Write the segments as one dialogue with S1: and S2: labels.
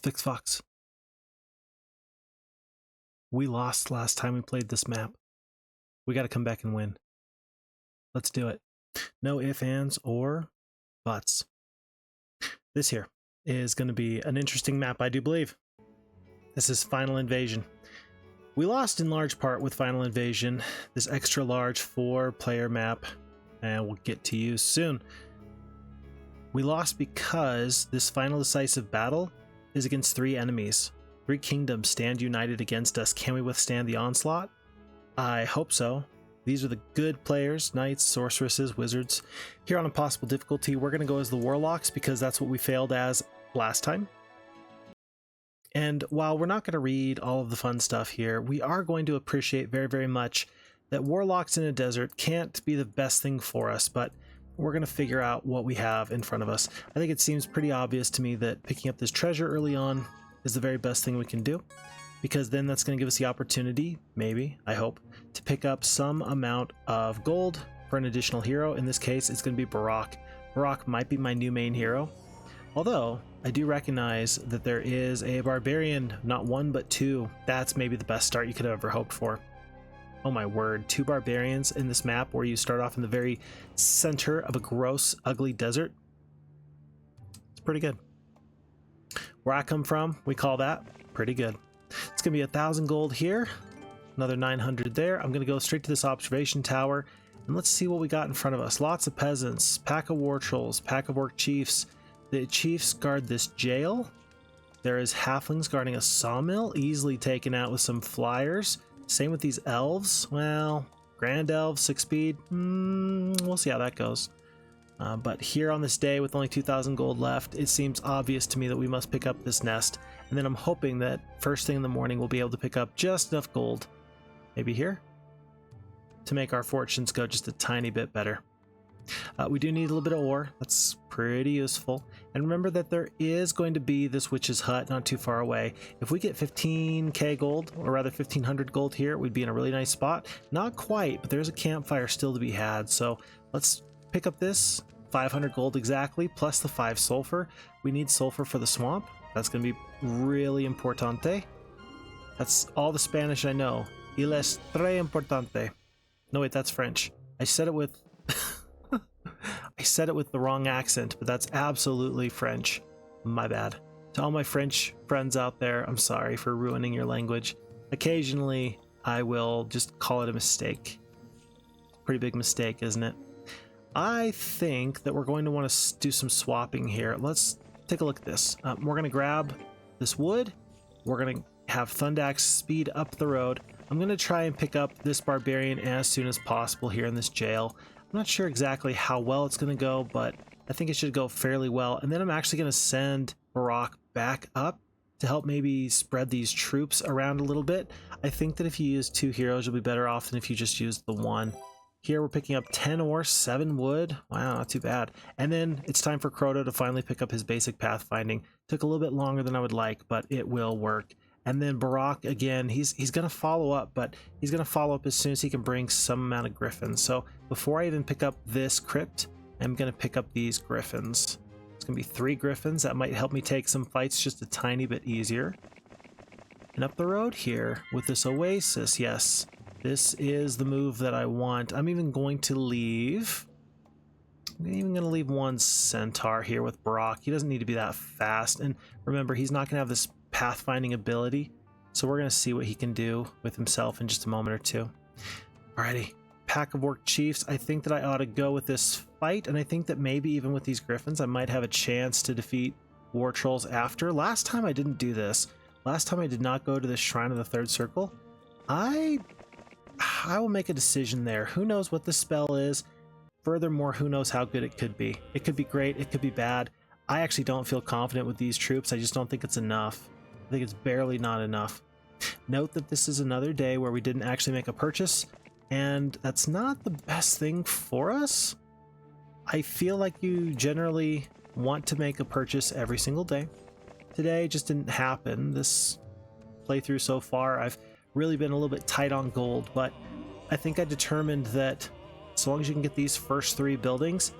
S1: Phixfox. We lost last time we played this map. We got to come back and win. Let's do it. No ifs, ands, or buts. This here is going to be an interesting map, I do believe. This is Final Invasion. We lost in large part with Final Invasion, this extra large 4-player map, and we'll get to you soon. We lost because this final decisive battle is against 3 enemies. 3 kingdoms stand united against us. Can we withstand the onslaught? I hope so. These are the good players, knights, sorceresses, wizards. Here on Impossible difficulty, we're going to go as the warlocks because that's what we failed as last time. And while we're not going to read all of the fun stuff here, we are going to appreciate very, very much that warlocks in a desert can't be the best thing for us, but we're going to figure out what we have in front of us. I think it seems pretty obvious to me that picking up this treasure early on is the very best thing we can do, because then that's going to give us the opportunity, maybe, I hope, to pick up some amount of gold for an additional hero. In this case, it's going to be Barok. Barok might be my new main hero, although I do recognize that there is a Barbarian, not 1 but 2. That's maybe the best start you could have ever hoped for. Oh my word, 2 Barbarians in this map where you start off in the very center of a gross, ugly desert. It's pretty good. Where I come from, we call that pretty good. It's going to be 1,000 gold here, another 900 there. I'm going to go straight to this observation tower, and let's see what we got in front of us. Lots of peasants, pack of war trolls, pack of orc chiefs. The chiefs guard this jail. There is halflings guarding a sawmill, easily taken out with some flyers. Same with these elves. Well, grand elves, 6 speed. We'll see how that goes. But here on this day with only 2,000 gold left, it seems obvious to me that we must pick up this nest. And then I'm hoping that first thing in the morning we'll be able to pick up just enough gold, maybe here, to make our fortunes go just a tiny bit better. We do need a little bit of ore. That's pretty useful. And remember that there is going to be this witch's hut not too far away. If we get 15k gold, or rather 1,500 gold here, we'd be in a really nice spot. Not quite, but there's a campfire still to be had. So let's pick up this 500 gold exactly, plus the 5 sulfur. We need sulfur for the swamp. That's going to be really importante. That's all the Spanish I know. Il es très importante. No, wait, that's French. I said it with I said it with the wrong accent, but that's absolutely French. My bad. To all my French friends out there, I'm sorry for ruining your language. Occasionally, I will just call it a mistake. Pretty big mistake, isn't it? I think that we're going to want to do some swapping here. Let's take a look at this. We're going to grab this wood. We're going to have Thundax speed up the road. I'm going to try and pick up this Barbarian as soon as possible here in this jail. I'm not sure exactly how well it's going to go, but I think it should go fairly well. And then I'm actually going to send Barok back up to help maybe spread these troops around a little bit. I think that if you use 2 heroes, you'll be better off than if you just use the 1. Here we're picking up 10 ore, 7 wood. Wow, not too bad. And then it's time for Crodo to finally pick up his basic pathfinding. Took a little bit longer than I would like, but it will work. And then Barok, again, he's going to follow up, but he's going to follow up as soon as he can bring some amount of Griffins. So before I even pick up this crypt, I'm going to pick up these Griffins. It's going to be 3 Griffins. That might help me take some fights just a tiny bit easier. And up the road here with this Oasis, yes, this is the move that I want. I'm even going to leave... I'm even going to leave 1 Centaur here with Barok. He doesn't need to be that fast. And remember, he's not going to have this pathfinding ability, so we're going to see what he can do with himself in just a moment or two. Alrighty, pack of orc chiefs. I think that I ought to go with this fight, and I think that maybe even with these Griffins I might have a chance to defeat war trolls after. Last time I didn't do this. Last time I did not go to the Shrine of the Third Circle. I will make a decision there. Who knows what the spell is? Furthermore, who knows how good it could be. It could be great, it could be bad. I actually don't feel confident with these troops. I just don't think it's enough. I think it's barely not enough. Note that this is another day where we didn't actually make a purchase, and that's not the best thing for us. I feel like you generally want to make a purchase every single day. Today just didn't happen. This playthrough so far, I've really been a little bit tight on gold, but I think I determined that so long as you can get these first 3 buildings,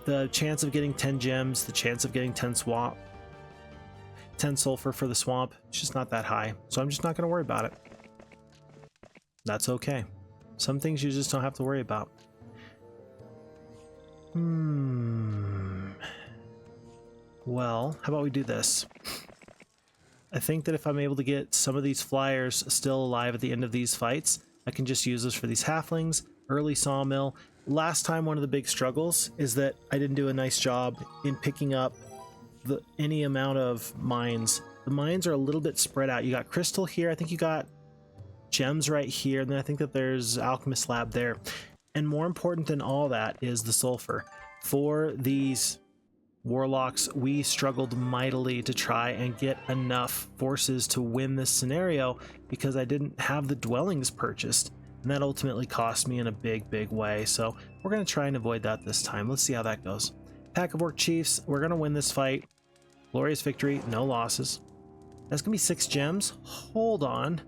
S1: the chance of getting 10 gems, the chance of getting 10 swap, 10 sulfur for the swamp. It's just not that high, so I'm just not going to worry about it. That's okay. Some things you just don't have to worry about. Well, how about we do this? I think that if I'm able to get some of these flyers still alive at the end of these fights, I can just use those for these halflings, early sawmill. Last time, one of the big struggles is that I didn't do a nice job in picking up any amount of mines. The mines are a little bit spread out. You got crystal here. I think you got gems right here. And then I think that there's alchemist lab there. And more important than all that is the sulfur. For these warlocks, we struggled mightily to try and get enough forces to win this scenario because I didn't have the dwellings purchased, and that ultimately cost me in a big way. So we're going to try and avoid that this time. Let's see how that goes. Pack of Orc Chiefs, we're going to win this fight. Glorious victory, no losses. That's going to be 6 gems. Hold on.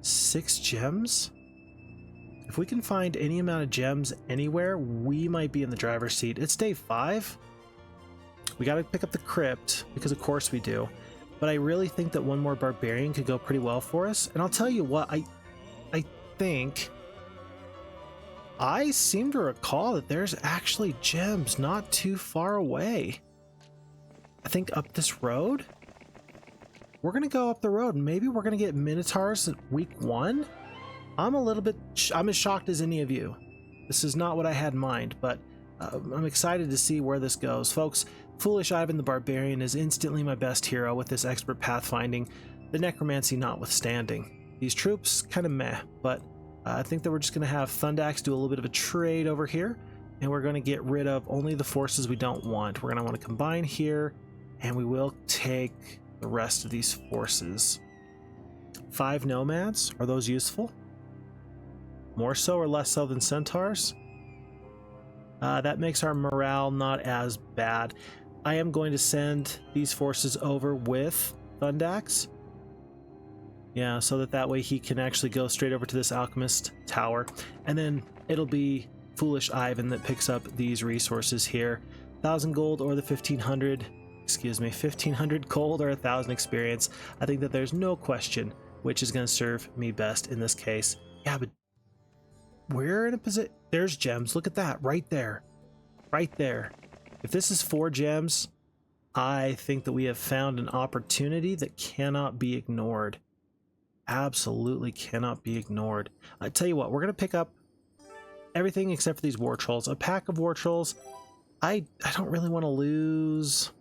S1: 6 gems? If we can find any amount of gems anywhere, we might be in the driver's seat. It's day 5. We got to pick up the crypt, because of course we do. But I really think that one more barbarian could go pretty well for us. And I'll tell you what, I think... I seem to recall that there's actually gems not too far away. I think up this road? We're going to go up the road, and maybe we're going to get Minotaurs in week 1? I'm as shocked as any of you. This is not what I had in mind, but I'm excited to see where this goes. Folks, Foolish Ivan the Barbarian is instantly my best hero with this expert pathfinding, the necromancy notwithstanding. These troops, kind of meh, but I think that we're just going to have Thundax do a little bit of a trade over here, and we're going to get rid of only the forces we don't want. We're going to want to combine here, and we will take the rest of these forces. 5 nomads, are those useful? More so or less so than centaurs? That makes our morale not as bad. I am going to send these forces over with Thundax. Yeah, so that way he can actually go straight over to this alchemist tower. And then it'll be Foolish Ivan that picks up these resources here. 1,000 gold or the 1,500, 1,500 gold or 1,000 experience. I think that there's no question which is going to serve me best in this case. Yeah, but we're in a position... There's gems. Look at that. Right there. Right there. If this is 4 gems, I think that we have found an opportunity that cannot be ignored. Absolutely cannot be ignored. I tell you what, we're going to pick up everything except for these war trolls. A pack of war trolls. I don't really want to lose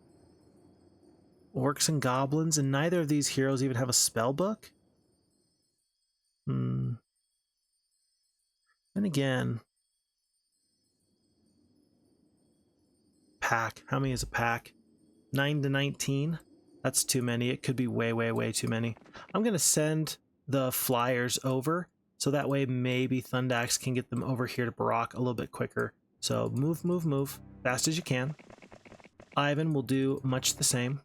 S1: orcs and goblins, and neither of these heroes even have a spell book. And again, pack. How many is a pack? 9 to 19. That's too many. It could be way too many. I'm going to send the flyers over, so that way maybe Thundax can get them over here to Barok a little bit quicker. So move, fast as you can. Ivan will do much the same.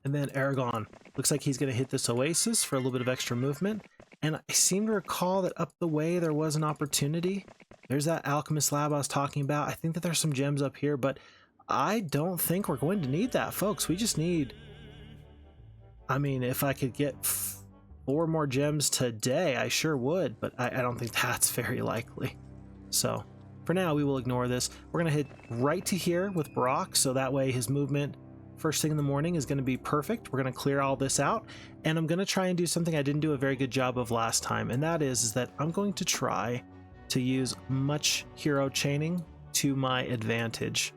S1: And then Aragon. Looks like he's going to hit this Oasis for a little bit of extra movement. And I seem to recall that up the way there was an opportunity. There's that alchemist lab I was talking about. I think that there's some gems up here, but I don't think we're going to need that, folks. We just need... I mean, if I could get 4 more gems today, I sure would, but I don't think that's very likely. So, for now, we will ignore this. We're going to head right to here with Barok, so that way his movement first thing in the morning is going to be perfect. We're going to clear all this out, and I'm going to try and do something I didn't do a very good job of last time, and that is that I'm going to try to use much hero chaining to my advantage,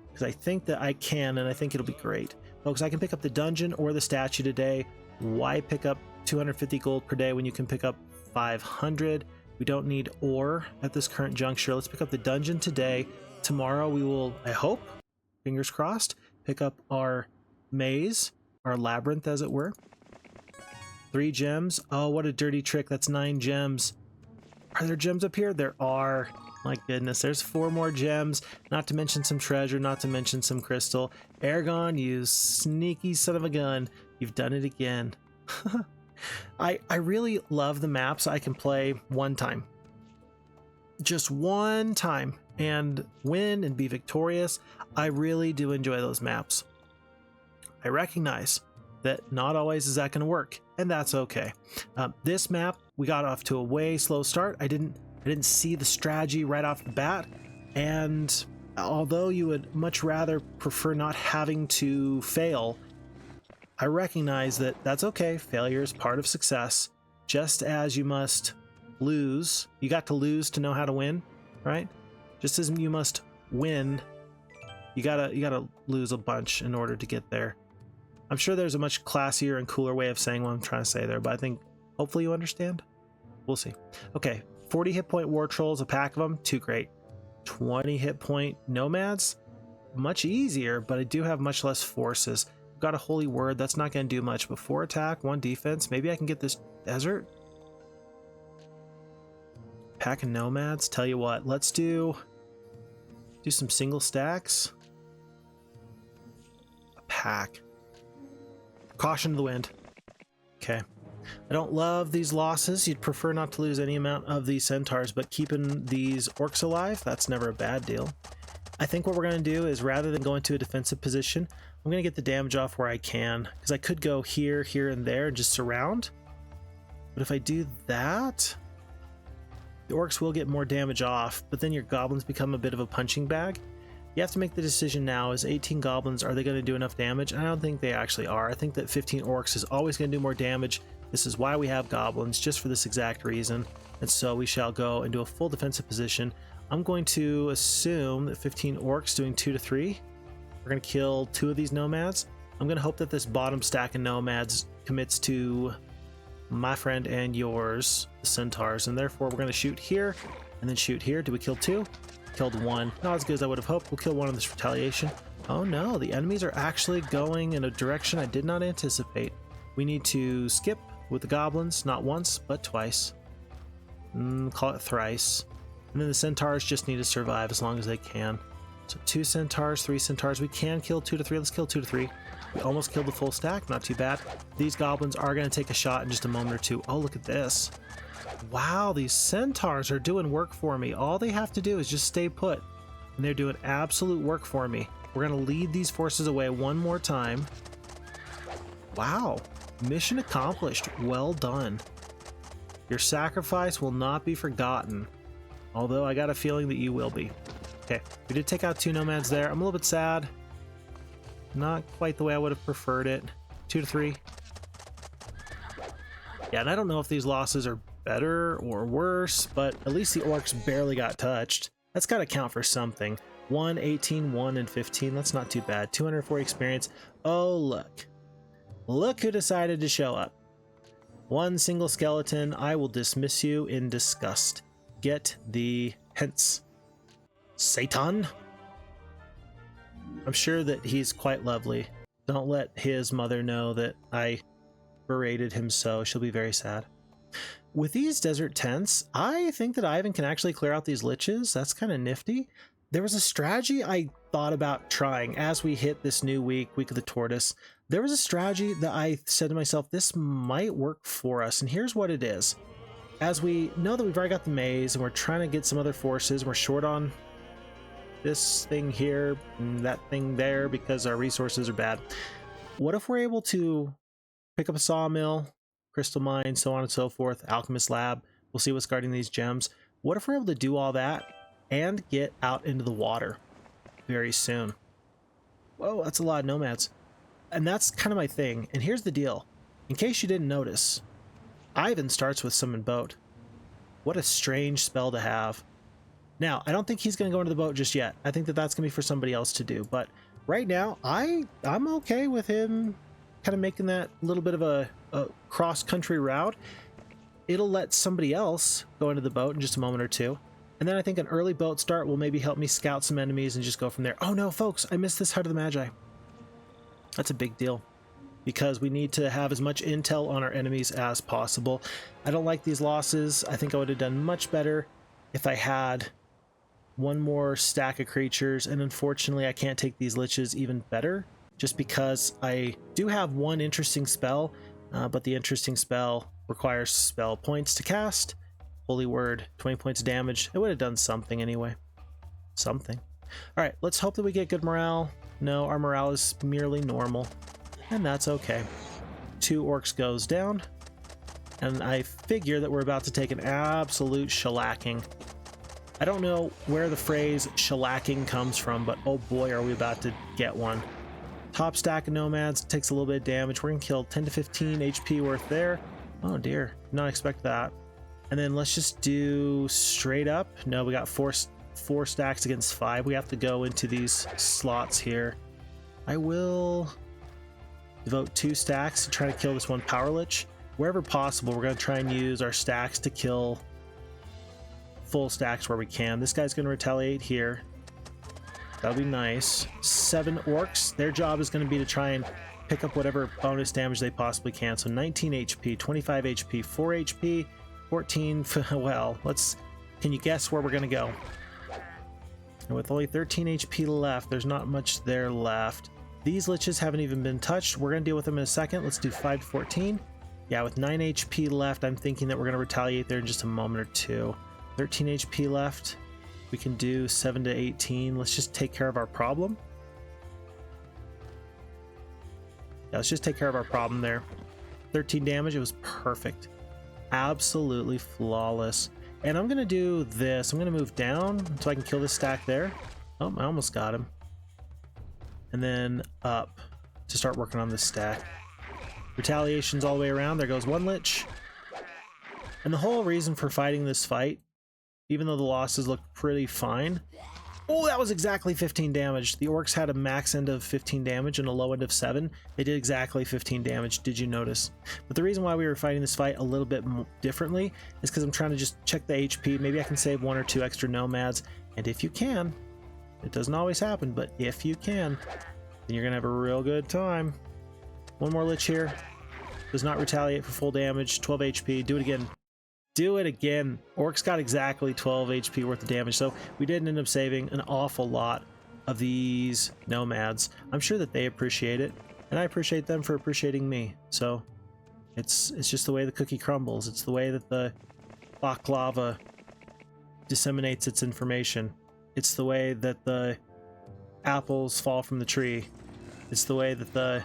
S1: because I think that I can, and I think it'll be great. Folks, I can pick up the dungeon or the statue today. Why pick up 250 gold per day when you can pick up 500? We don't need ore at this current juncture. Let's pick up the dungeon today. Tomorrow we will, I hope, fingers crossed, pick up our maze, our labyrinth as it were. 3 gems. Oh, what a dirty trick. That's 9 gems. Are there gems up here? There are. My goodness, there's 4 more gems, not to mention some treasure, not to mention some crystal. Aragon, you sneaky son of a gun. You've done it again. I really love the maps I can play one time. Just one time and win and be victorious. I really do enjoy those maps. I recognize that not always is that going to work, and that's okay. This map, we got off to a way slow start. I didn't see the strategy right off the bat, and although you would much rather prefer not having to fail, I recognize that that's okay. Failure is part of success. Just as you must lose, you got to lose to know how to win, right? Just as you must win, you gotta lose a bunch in order to get there. I'm sure there's a much classier and cooler way of saying what I'm trying to say there, but I think hopefully you understand. We'll see. Okay, 40 hit point war trolls, a pack of them, too great. 20 hit point nomads, much easier, but I do have much less forces. Got a holy word, that's not going to do much, but 4 attack, 1 defense. Maybe I can get this desert. Pack of nomads. Tell you what, let's do some single stacks. A pack. Caution to the wind. Okay. I don't love these losses. You'd prefer not to lose any amount of these centaurs, but keeping these orcs alive, that's never a bad deal. I think what we're going to do is, rather than go into a defensive position, I'm going to get the damage off where I can, because I could go here, here, and there and just surround. But if I do that, the orcs will get more damage off, but then your goblins become a bit of a punching bag. You have to make the decision now, is 18 goblins, are they going to do enough damage? I don't think they actually are. I think that 15 orcs is always going to do more damage. This is why we have goblins, just for this exact reason. And so we shall go into a full defensive position. I'm going to assume that 15 orcs doing 2 to 3. We're going to kill 2 of these nomads. I'm going to hope that this bottom stack of nomads commits to my friend and yours, the centaurs, and therefore we're going to shoot here and then shoot here. Did we kill 2? Killed 1. Not as good as I would have hoped. We'll kill 1 in this retaliation. Oh no, the enemies are actually going in a direction I did not anticipate. We need to skip with the goblins, not once, but twice. Call it thrice. And then the centaurs just need to survive as long as they can. So 2 centaurs, 3 centaurs. We can kill 2 to 3. Let's kill 2 to 3. We almost killed the full stack. Not too bad. These goblins are going to take a shot in just a moment or two. Oh, look at this. Wow, these centaurs are doing work for me. All they have to do is just stay put. And they're doing absolute work for me. We're going to lead these forces away one more time. Wow. Mission accomplished. Well done. Your sacrifice will not be forgotten. Although I got a feeling that you will be. Okay, we did take out 2 nomads there. I'm a little bit sad. Not quite the way I would have preferred it. 2 to 3. Yeah, and I don't know if these losses are better or worse, but at least the orcs barely got touched. That's got to count for something. 1, 18, 1, and 15. That's not too bad. 240 experience. Oh, look. Look who decided to show up. 1 single skeleton. I will dismiss you in disgust. Get thee hence, Satan. I'm sure that he's quite lovely. Don't let his mother know that I berated him so. She'll be very sad. With these desert tents, I think that Ivan can actually clear out these liches. That's kind of nifty. There was a strategy I thought about trying as we hit this new week of the tortoise. There was a strategy that I said to myself, this might work for us. And here's what it is. As we know that we've already got the maze and we're trying to get some other forces, we're short on this thing here and that thing there because our resources are bad. What if we're able to pick up a sawmill, crystal mine, so on and so forth, alchemist lab? We'll see what's guarding these gems. What if we're able to do all that and get out into the water very soon? Whoa, that's a lot of nomads. And that's kind of my thing. And here's the deal. In case you didn't notice, Ivan starts with summon boat. What a strange spell to have. Now, I don't think he's going to go into the boat just yet. I think that that's going to be for somebody else to do. But right now, I'm okay with him kind of making that little bit of a cross-country route. It'll let somebody else go into the boat in just a moment or two. And then I think an early boat start will maybe help me scout some enemies and just go from there. Oh no, folks, I missed this Hut of the Magi. That's a big deal, because we need to have as much intel on our enemies as possible. I don't like these losses. I think I would have done much better if I had one more stack of creatures, and unfortunately I can't take these liches even better, just because I do have one interesting spell, but the interesting spell requires spell points to cast. Holy word, 20 points of damage. It would have done something anyway. Something. All right, let's hope that we get good morale. No, our morale is merely normal. and that's okay. 2 orcs goes down, and I figure that we're about to take an absolute shellacking. I don't know where the phrase shellacking comes from, but oh boy, are we about to get one. Top stack of nomads takes a little bit of damage. We're gonna kill 10 to 15 HP worth there. Oh dear, not expect that. And then let's just do straight up. No, we got four stacks against 5. We have to go into these slots here. I will devote 2 stacks to try to kill this one power lich. Wherever possible, we're gonna try and use our stacks to kill full stacks where we can. This guy's gonna retaliate here. That'll be nice. 7 orcs. Their job is gonna be to try and pick up whatever bonus damage they possibly can. So 19 HP, 25 HP, 4 HP, 14. Well, can you guess where we're gonna go? And with only 13 HP left, there's not much there left. These liches haven't even been touched. We're gonna deal with them in a second. Let's do 5 to 14. Yeah, with 9 HP left, I'm thinking that we're gonna retaliate there in just a moment or two. 13 HP left. We can do 7 to 18. Let's just take care of our problem. Yeah, let's just take care of our problem there. 13 damage. It was perfect. Absolutely flawless. And I'm going to do this. I'm going to move down so I can kill this stack there. Oh, I almost got him. And then up to start working on this stack. Retaliations all the way around. There goes 1 lich. And the whole reason for fighting this fight, even though the losses look pretty fine. Oh, that was exactly 15 damage. The orcs had a max end of 15 damage and a low end of 7. They did exactly 15 damage. Did you notice? But the reason why we were fighting this fight a little bit differently is because I'm trying to just check the HP. Maybe I can save 1 or 2 extra nomads. And if you can, it doesn't always happen, but if you can, then you're going to have a real good time. 1 more lich here. Does not retaliate for full damage. 12 HP. Do it again. Do it again. Orcs got exactly 12 HP worth of damage, so we did end up saving an awful lot of these nomads. I'm sure that they appreciate it, and I appreciate them for appreciating me. So it's just the way the cookie crumbles. It's the way that the baklava disseminates its information. It's the way that the apples fall from the tree. It's the way that the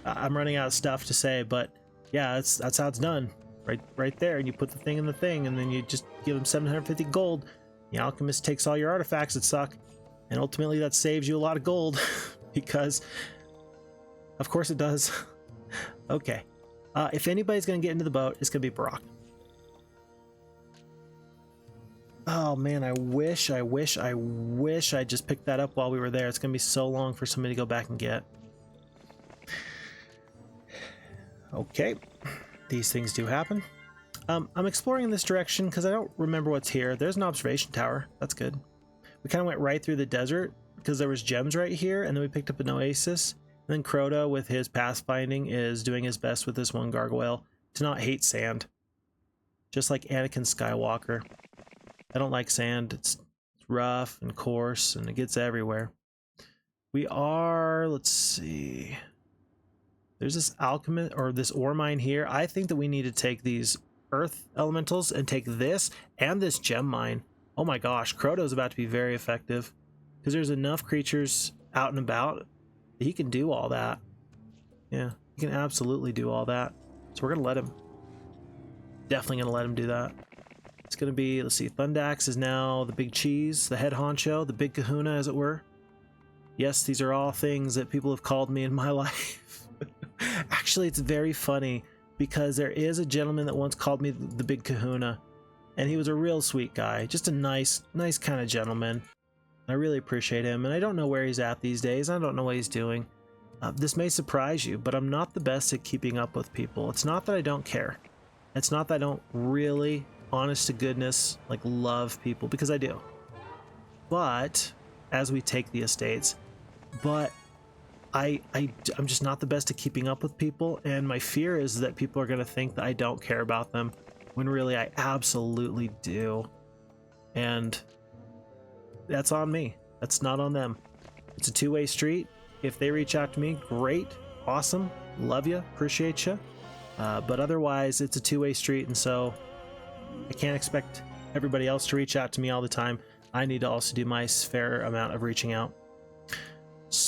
S1: I'm running out of stuff to say, but yeah, that's how it's done. Right there, and you put the thing in the thing, and then you just give them 750 gold. The alchemist takes all your artifacts that suck, and ultimately that saves you a lot of gold because of course it does. Okay, if anybody's gonna get into the boat, it's gonna be Barok. Oh man, I wish I just picked that up while we were there. It's gonna be so long for somebody to go back and get. Okay. These things do happen. I'm exploring in this direction because I don't remember what's here. There's an observation tower. That's good. We kind of went right through the desert because there was gems right here, and then we picked up an oasis. And then Crodo, with his pathfinding, is doing his best with this one gargoyle to not hate sand. Just like Anakin Skywalker. I don't like sand. It's rough and coarse, and it gets everywhere. We are, let's see... There's this alchemist or this ore mine here. I think that we need to take these earth elementals and take this and this gem mine. Oh my gosh, Crodo's about to be very effective because there's enough creatures out and about that he can do all that. Yeah, he can absolutely do all that. So we're gonna let him. Definitely gonna let him do that. It's gonna be, let's see, Thundax is now the big cheese, the head honcho, the big kahuna as it were. Yes, these are all things that people have called me in my life. Actually, it's very funny because there is a gentleman that once called me the big kahuna, and he was a real sweet guy, just a nice kind of gentleman. I really appreciate him, and I don't know where he's at these days. I don't know what he's doing. This may surprise you, but I'm not the best at keeping up with people. It's not that I don't care. It's not that I don't really, honest to goodness, like love people, because I do. But as we take the estates, but I'm just not the best at keeping up with people, and my fear is that people are going to think that I don't care about them, when really I absolutely do. And that's on me. That's not on them. It's a two-way street. If they reach out to me, great, awesome, love you, appreciate you. But otherwise, it's a two-way street, and so I can't expect everybody else to reach out to me all the time. I need to also do my fair amount of reaching out.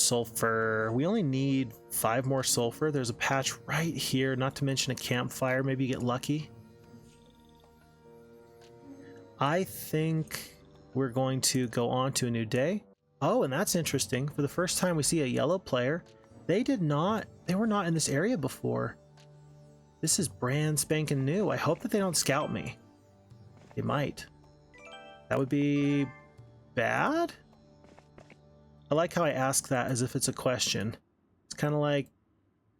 S1: sulfur. We only need 5 more sulfur. There's a patch right here, not to mention a campfire. Maybe you get lucky. I think we're going to go on to a new day. Oh, and that's interesting. For the first time we see a yellow player. They were not in this area before. This is brand spanking new. I hope that they don't scout me. They might. That would be bad? I like how I ask that as if it's a question. It's kind of like,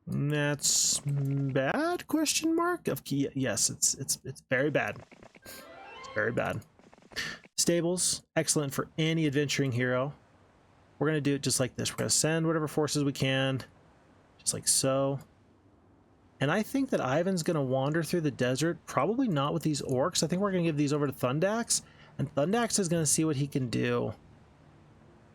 S1: that's bad? Question mark? Yes, it's very bad. It's very bad. Stables, excellent for any adventuring hero. We're going to do it just like this. We're going to send whatever forces we can, just like so. And I think that Ivan's going to wander through the desert, probably not with these orcs. I think we're going to give these over to Thundax, and Thundax is going to see what he can do.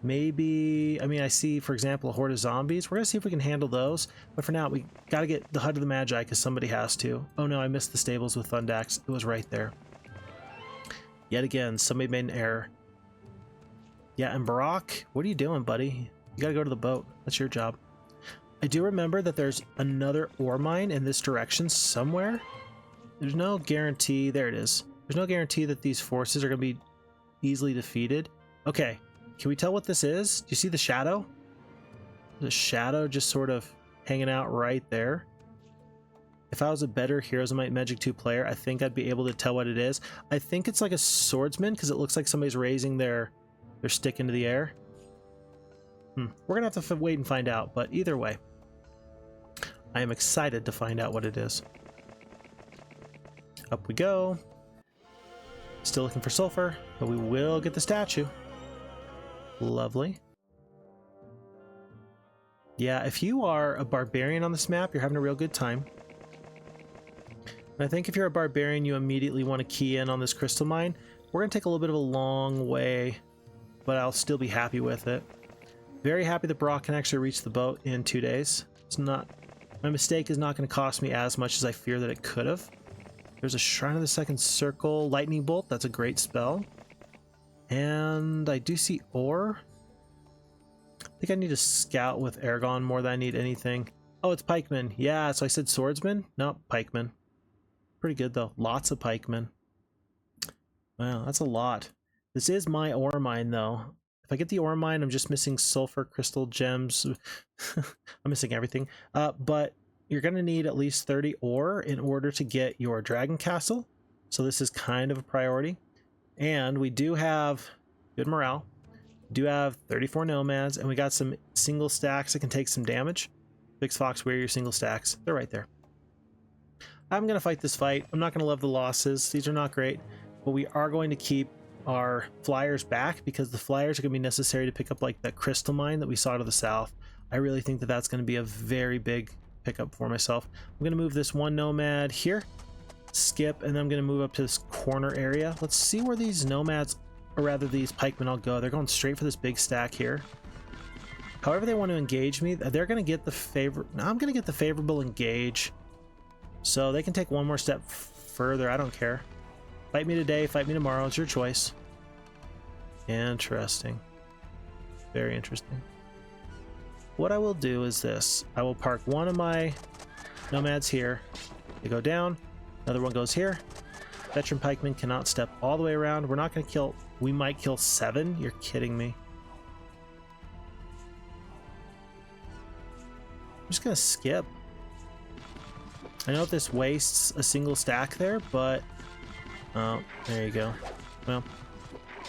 S1: Maybe, I mean, I see, for example, a horde of zombies. We're going to see if we can handle those. But for now, we got to get the Hut of the Magi because somebody has to. Oh no, I missed the stables with Thundax. It was right there. Yet again, somebody made an error. Yeah, and Barok, what are you doing, buddy? You got to go to the boat. That's your job. I do remember that there's another ore mine in this direction somewhere. There's no guarantee. There it is. There's no guarantee that these forces are going to be easily defeated. Okay. Can we tell what this is? Do you see the shadow? The shadow just sort of hanging out right there. If I was a better Heroes of Might Magic 2 player, I think I'd be able to tell what it is. I think it's like a swordsman because it looks like somebody's raising their stick into the air. We're going to have to wait and find out, but either way, I am excited to find out what it is. Up we go. Still looking for sulfur, but we will get the statue. Lovely. Yeah, if you are a barbarian on this map, you're having a real good time. And I think if you're a barbarian, you immediately want to key in on this crystal mine. We're going to take a little bit of a long way, but I'll still be happy with it. Very happy that Barok can actually reach the boat in 2 days. It's not, my mistake is not going to cost me as much as I fear that it could have. There's a Shrine of the Second Circle Lightning Bolt. That's a great spell. And I do see ore. I think I need to scout with Aragon more than I need anything. Oh, it's pikemen. Yeah, so I said swordsman? No, pikemen. Pretty good though. Lots of pikemen. Wow, that's a lot. This is my ore mine though. If I get the ore mine, I'm just missing sulfur, crystal, gems. I'm missing everything. But you're going to need at least 30 ore in order to get your dragon castle. So this is kind of a priority. And we do have good morale. We do have 34 nomads, and we got some single stacks that can take some damage. Phixfox, where are your single stacks? They're right there. I'm going to fight this fight. I'm not going to love the losses. These are not great, but we are going to keep our flyers back because the flyers are going to be necessary to pick up like that crystal mine that we saw to the south. I really think that that's going to be a very big pickup for myself. I'm going to move this one nomad here. Skip, and then I'm going to move up to this corner area. Let's see where these nomads, or rather these pikemen, all go. They're going straight for this big stack here. However they want to engage me, they're going to get the favor. I'm going to get the favorable engage, so they can take one more step further. I don't care. Fight me today, fight me tomorrow. It's your choice. Interesting. Very interesting. What I will do is this. I will park one of my nomads here. They go down. Another one goes here. Veteran pikemen cannot step all the way around. We're not going to kill... We might kill 7? You're kidding me. I'm just going to skip. I know this wastes a single stack there, but... Oh, there you go. Well,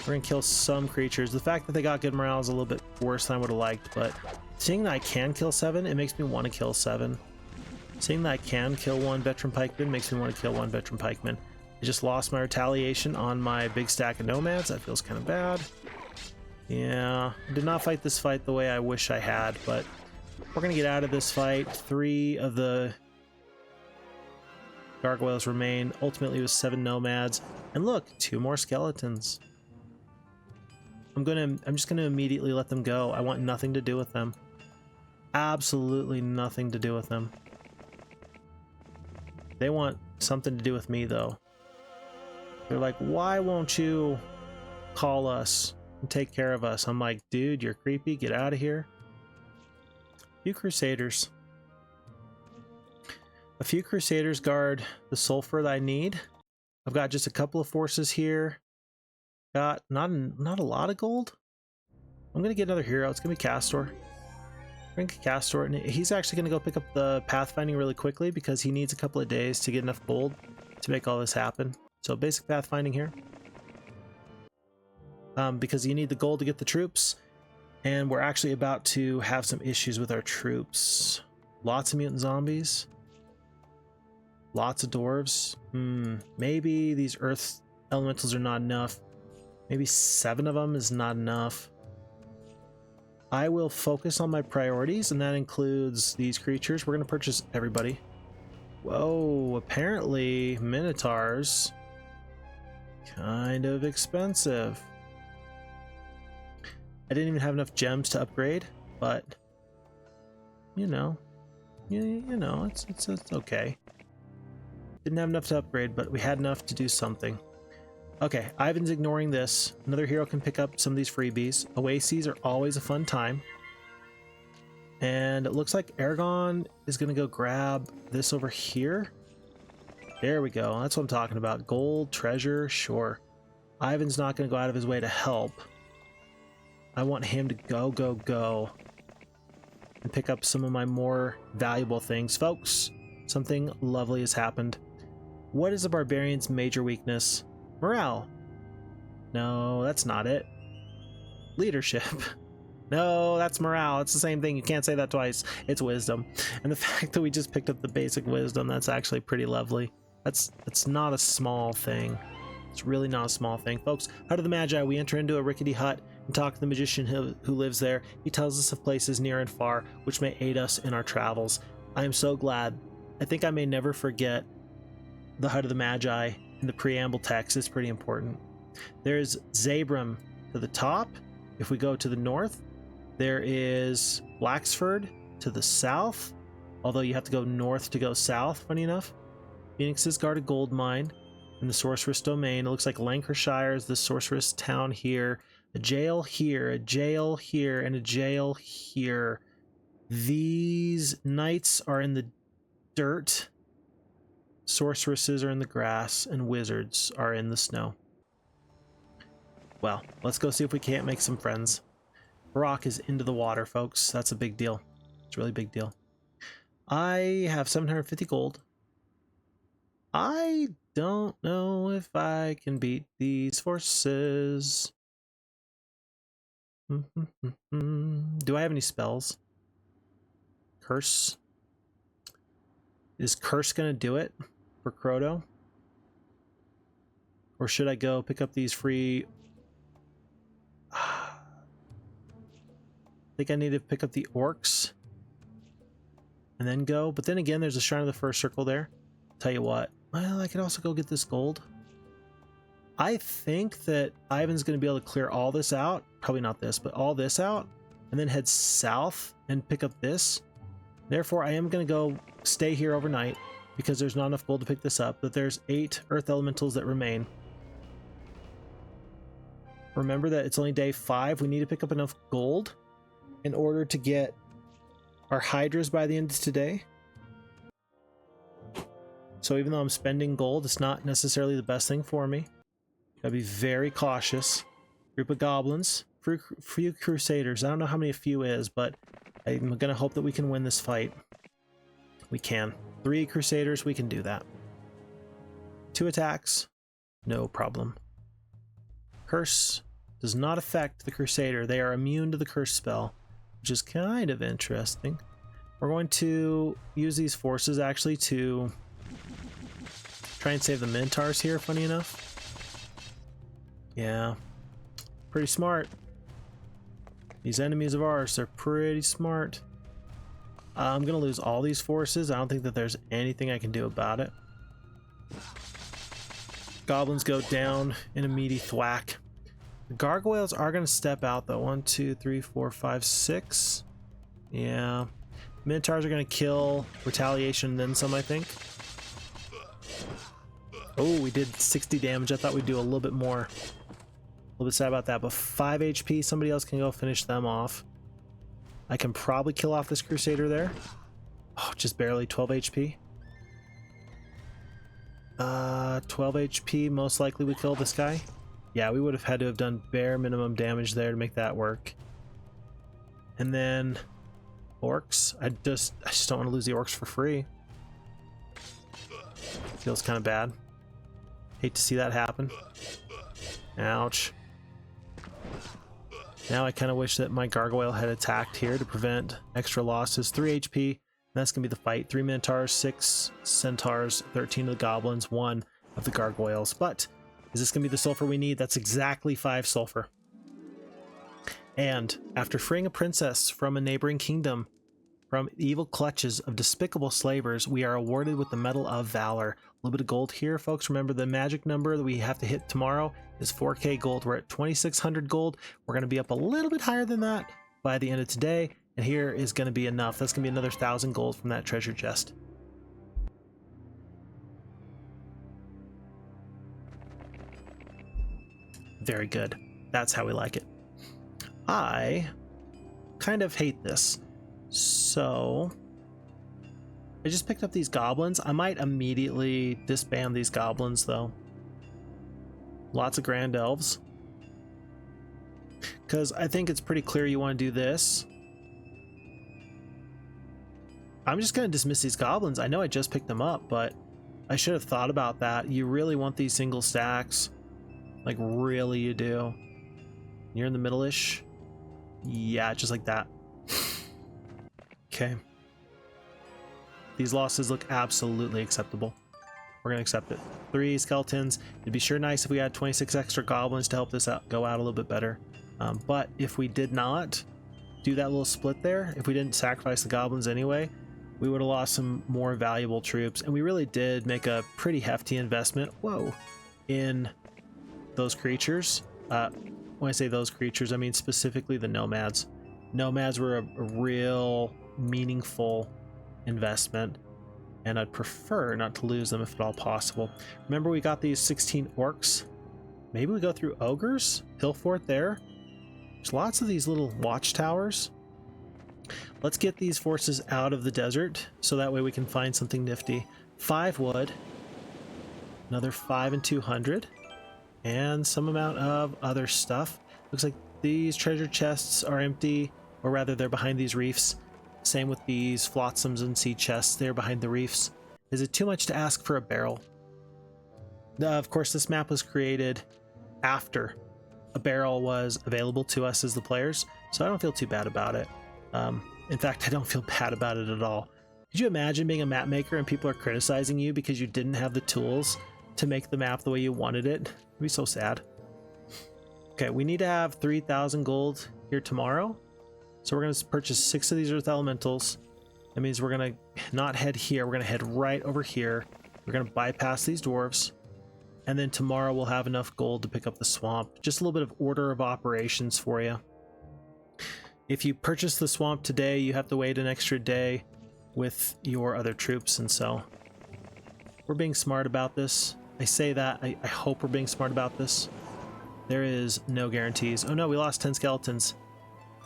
S1: we're going to kill some creatures. The fact that they got good morale is a little bit worse than I would have liked, but seeing that I can kill 7, it makes me want to kill 7. Seeing that I can kill 1 veteran pikeman makes me want to kill 1 veteran pikeman. I just lost my retaliation on my big stack of nomads. That feels kind of bad. Yeah, I did not fight this fight the way I wish I had, but we're going to get out of this fight. 3 of the gargoyles remain. Ultimately, it was 7 nomads. And look, 2 more skeletons. I'm just going to immediately let them go. I want nothing to do with them. Absolutely nothing to do with them. They want something to do with me, though. They're like, why won't you call us and take care of us? I'm like, dude, you're creepy. Get out of here. Few Crusaders. A few Crusaders guard the Sulfur that I need. I've got just a couple of forces here. Got not a lot of gold. I'm gonna get another hero. It's gonna be Castor. Bring Castor, and he's actually gonna go pick up the pathfinding really quickly because he needs a couple of days to get enough gold to make all this happen. So basic pathfinding here. Because you need the gold to get the troops, and we're actually about to have some issues with our troops. Lots of mutant zombies. Lots of dwarves. Maybe these earth elementals are not enough. Maybe 7 of them is not enough. I will focus on my priorities, and that includes these creatures. We're going to purchase everybody. Whoa, apparently Minotaurs kind of expensive. I didn't even have enough gems to upgrade, but you know, it's okay. Didn't have enough to upgrade, but we had enough to do something. Okay, Ivan's ignoring this. Another hero can pick up some of these freebies. Oases are always a fun time. And it looks like Aragon is going to go grab this over here. There we go. That's what I'm talking about. Gold, treasure, sure. Ivan's not going to go out of his way to help. I want him to go. And pick up some of my more valuable things. Folks, something lovely has happened. What is a barbarian's major weakness? Morale. No, that's not it. Leadership. No, that's morale. It's the same thing. You can't say that twice. It's wisdom. And the fact that we just picked up the basic wisdom, that's actually pretty lovely. It's not a small thing. It's really not a small thing. Folks, Hut of the Magi, we enter into a rickety hut and talk to the magician who lives there. He tells us of places near and far, which may aid us in our travels. I am so glad. I think I may never forget the Hut of the Magi in the preamble text. Is pretty important. There's Zabram to the top. If we go to the north, there is Blacksford to the south, although you have to go north to go south, funny enough. Phoenix's guard a gold mine in the sorceress domain. It looks like Lancashire is the sorceress town here. A jail here, a jail here, and a jail here. These knights are in the dirt. Sorceresses are in the grass, and wizards are in the snow. Well, let's go see if we can't make some friends. Barok is into the water, folks. That's a big deal. It's a really big deal. I have 750 gold. I don't know if I can beat these forces. Do I have any spells? Curse? Is Curse gonna do it for Crodo? Or should I go pick up these free... I think I need to pick up the orcs and then go. But then again, there's a Shrine of the First Circle there. Tell you what, well, I could also go get this gold. I think that Ivan's going to be able to clear all this out. Probably not this, but all this out. And then head south and pick up this. Therefore, I am going to go stay here overnight because there's not enough gold to pick this up. But there's 8 earth elementals that remain. Remember that it's only day 5. We need to pick up enough gold in order to get our hydras by the end of today. So even though I'm spending gold, it's not necessarily the best thing for me. Gotta be very cautious. Group of goblins, few crusaders. I don't know how many a few is, but I'm gonna hope that we can win this fight. We can. 3 crusaders, we can do that. 2 attacks, no problem. Curse does not affect the crusader. They are immune to the curse spell, which is kind of interesting. We're going to use these forces actually to try and save the Minotaurs here, funny enough. Yeah, pretty smart. These enemies of ours, they're pretty smart. I'm gonna lose all these forces. I don't think that there's anything I can do about it. Goblins go down in a meaty thwack. The gargoyles are gonna step out though. 1, 2, 3, 4, 5, 6. Yeah. Minotaurs are gonna kill retaliation, then some, I think. Oh, we did 60 damage. I thought we'd do a little bit more. A little bit sad about that, but 5 HP. Somebody else can go finish them off. I can probably kill off this Crusader there. Oh, just barely 12 HP. 12 HP, most likely we kill this guy. Yeah, we would have had to have done bare minimum damage there to make that work. And then orcs. I just don't want to lose the orcs for free. Feels kind of bad. Hate to see that happen. Ouch. Now I kind of wish that my Gargoyle had attacked here to prevent extra losses. 3 HP. That's going to be the fight. 3 Minotaurs, 6 Centaurs, 13 of the Goblins, 1 of the Gargoyles. But is this going to be the Sulfur we need? That's exactly 5 Sulfur. And after freeing a princess from a neighboring kingdom from evil clutches of despicable slavers, we are awarded with the Medal of Valor. A little bit of gold here, folks. Remember, the magic number that we have to hit tomorrow is 4K gold. We're at 2,600 gold. We're going to be up a little bit higher than that by the end of today. And here is going to be enough. That's going to be another 1,000 gold from that treasure chest. Very good. That's how we like it. I kind of hate this. So I just picked up these goblins. I might immediately disband these goblins though. Lots of grand elves. Because I think it's pretty clear you want to do this. I'm just going to dismiss these goblins. I know I just picked them up, but I should have thought about that. You really want these single stacks. Like, really you do. You're in the middle-ish. Yeah, just like that. Okay. These losses look absolutely acceptable. We're going to accept it. 3 skeletons. It'd be sure nice if we had 26 extra goblins to help this out, go out a little bit better. But if we did not do that little split there, if we didn't sacrifice the goblins anyway, we would have lost some more valuable troops. And we really did make a pretty hefty investment, in those creatures. When I say those creatures, I mean specifically the nomads. Nomads were a real meaningful investment, and I'd prefer not to lose them if at all possible. Remember, we got these 16 orcs. Maybe we go through ogres, Hillfort there. There's lots of these little watchtowers. Let's get these forces out of the desert so that way we can find something nifty. 5 wood, another 5 and 200, and some amount of other stuff. Looks like these treasure chests are empty, or rather they're behind these reefs. Same with these flotsams and sea chests, they're behind the reefs. Is it too much to ask for a barrel? Of course, this map was created after a barrel was available to us as the players, so I don't feel too bad about it. In fact, I don't feel bad about it at all. Could you imagine being a map maker and people are criticizing you because you didn't have the tools to make the map the way you wanted it? It'd be so sad. Okay, we need to have 3,000 gold here tomorrow. So we're going to purchase 6 of these Earth Elementals. That means we're going to not head here. We're going to head right over here. We're going to bypass these dwarves. And then tomorrow we'll have enough gold to pick up the swamp. Just a little bit of order of operations for you. If you purchase the swamp today, you have to wait an extra day with your other troops. And so we're being smart about this. I say that. I hope we're being smart about this. There is no guarantees. Oh no, we lost 10 skeletons.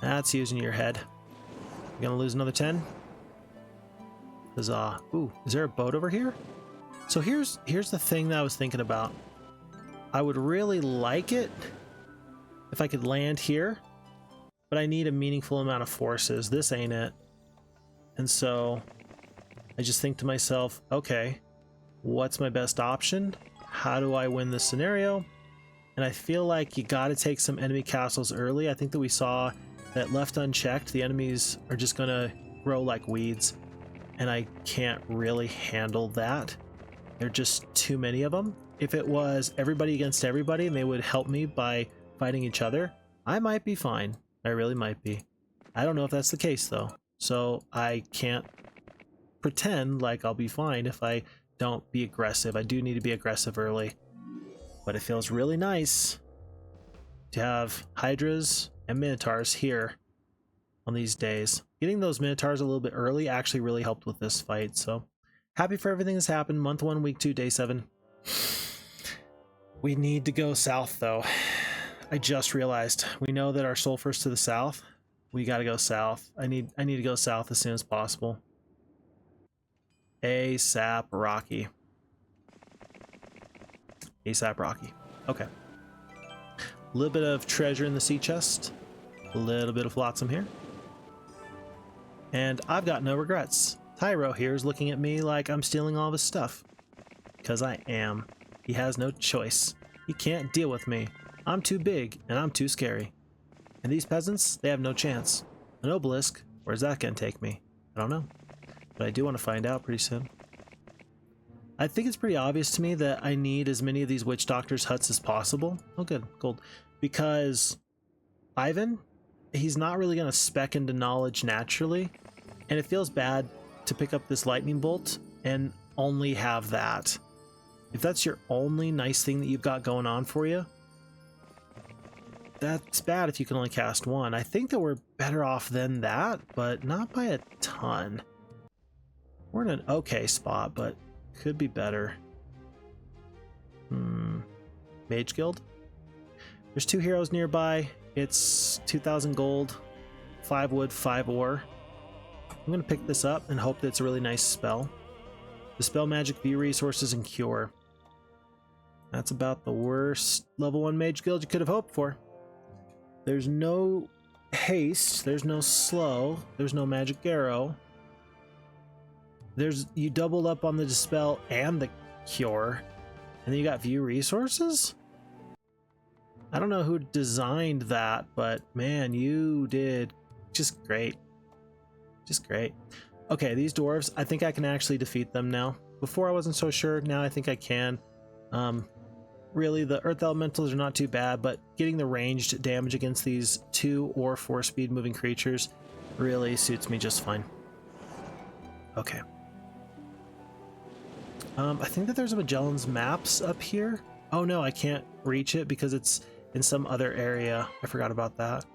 S1: That's using your head. You're gonna lose another 10? Huzzah. Ooh, is there a boat over here? So here's the thing that I was thinking about. I would really like it if I could land here, but I need a meaningful amount of forces. This ain't it. And so I just think to myself, okay, what's my best option? How do I win this scenario? And I feel like you got to take some enemy castles early. I think that we saw that left unchecked, the enemies are just going to grow like weeds. And I can't really handle that. There are just too many of them. If it was everybody against everybody and they would help me by fighting each other, I might be fine. I really might be. I don't know if that's the case though. So I can't pretend like I'll be fine if I don't be aggressive. I do need to be aggressive early. But it feels really nice to have Hydras and Minotaurs here on these days. Getting those Minotaurs a little bit early actually really helped with this fight. So happy for everything that's happened. Month 1, week 2, day 7. We need to go south though. I just realized we know that our Sulfur's to the south. We gotta go south. I need to go south as soon as possible. ASAP Rocky. ASAP Rocky. Okay. A little bit of treasure in the sea chest. A little bit of flotsam here. And I've got no regrets. Tyro here is looking at me like I'm stealing all of his stuff. Because I am. He has no choice. He can't deal with me. I'm too big, and I'm too scary. And these peasants, they have no chance. An obelisk, where's that gonna take me? I don't know. But I do want to find out pretty soon. I think it's pretty obvious to me that I need as many of these witch doctors' huts as possible. Oh good, gold. Because Ivan, he's not really gonna spec into knowledge naturally. And it feels bad to pick up this lightning bolt and only have that. If that's your only nice thing that you've got going on for you, that's bad if you can only cast one. I think that we're better off than that, but not by a ton. We're in an okay spot, but could be better. Mage Guild? There's 2 heroes nearby. It's 2,000 gold, 5 wood, 5 ore. I'm going to pick this up and hope that it's a really nice spell. Dispel magic, view resources, and cure. That's about the worst level 1 mage guild you could have hoped for. There's no haste, there's no slow, there's no magic arrow. You doubled up on the dispel and the cure, and then you got view resources? I don't know who designed that, but man, you did just great. Just great. Okay, these dwarves, I think I can actually defeat them now. Before I wasn't so sure, now I think I can. Really, the earth elementals are not too bad, but getting the ranged damage against these 2 or 4 speed moving creatures really suits me just fine. Okay. I think that there's a Magellan's Maps up here. Oh no, I can't reach it because it's in some other area. I forgot about that.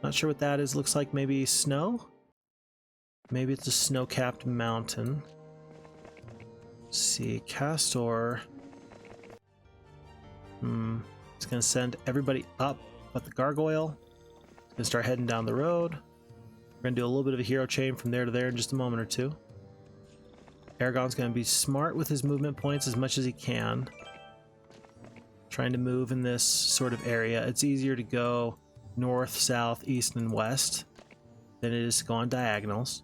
S1: Not sure what that is. Looks like maybe snow? Maybe it's a snow-capped mountain. Let's see, Castor. It's gonna send everybody up but the gargoyle. It's gonna start heading down the road. We're gonna do a little bit of a hero chain from there to there in just a moment or two. Aragon's gonna be smart with his movement points as much as he can. Trying to move in this sort of area. It's easier to go north, south, east, and west than it is to go on diagonals.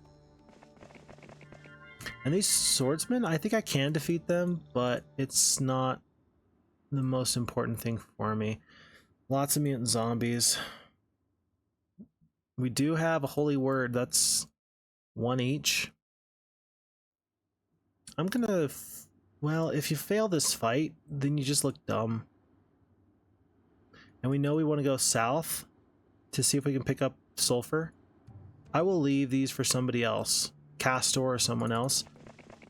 S1: And these swordsmen, I think I can defeat them, but it's not the most important thing for me. Lots of mutant zombies. We do have a holy word. That's 1 each. I'm gonna... well, if you fail this fight, then you just look dumb. And we know we want to go south to see if we can pick up Sulfur. I will leave these for somebody else. Castor or someone else.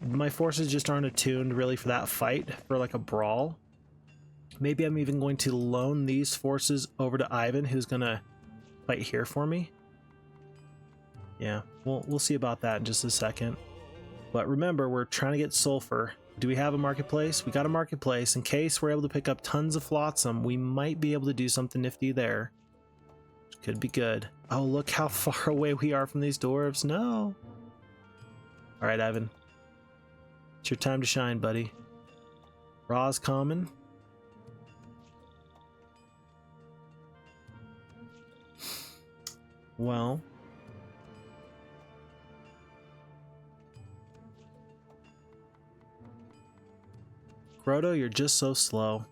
S1: My forces just aren't attuned really for that fight, for like a brawl. Maybe I'm even going to loan these forces over to Ivan, who's gonna fight here for me. Yeah, we'll see about that in just a second. But remember, we're trying to get Sulfur. Do we have a marketplace? We got a marketplace. In case we're able to pick up tons of flotsam, we might be able to do something nifty there. Which could be good. Oh, look how far away we are from these dwarves. No. Alright, Ivan. It's your time to shine, buddy. Raw's common. Well, Crodo, you're just so slow,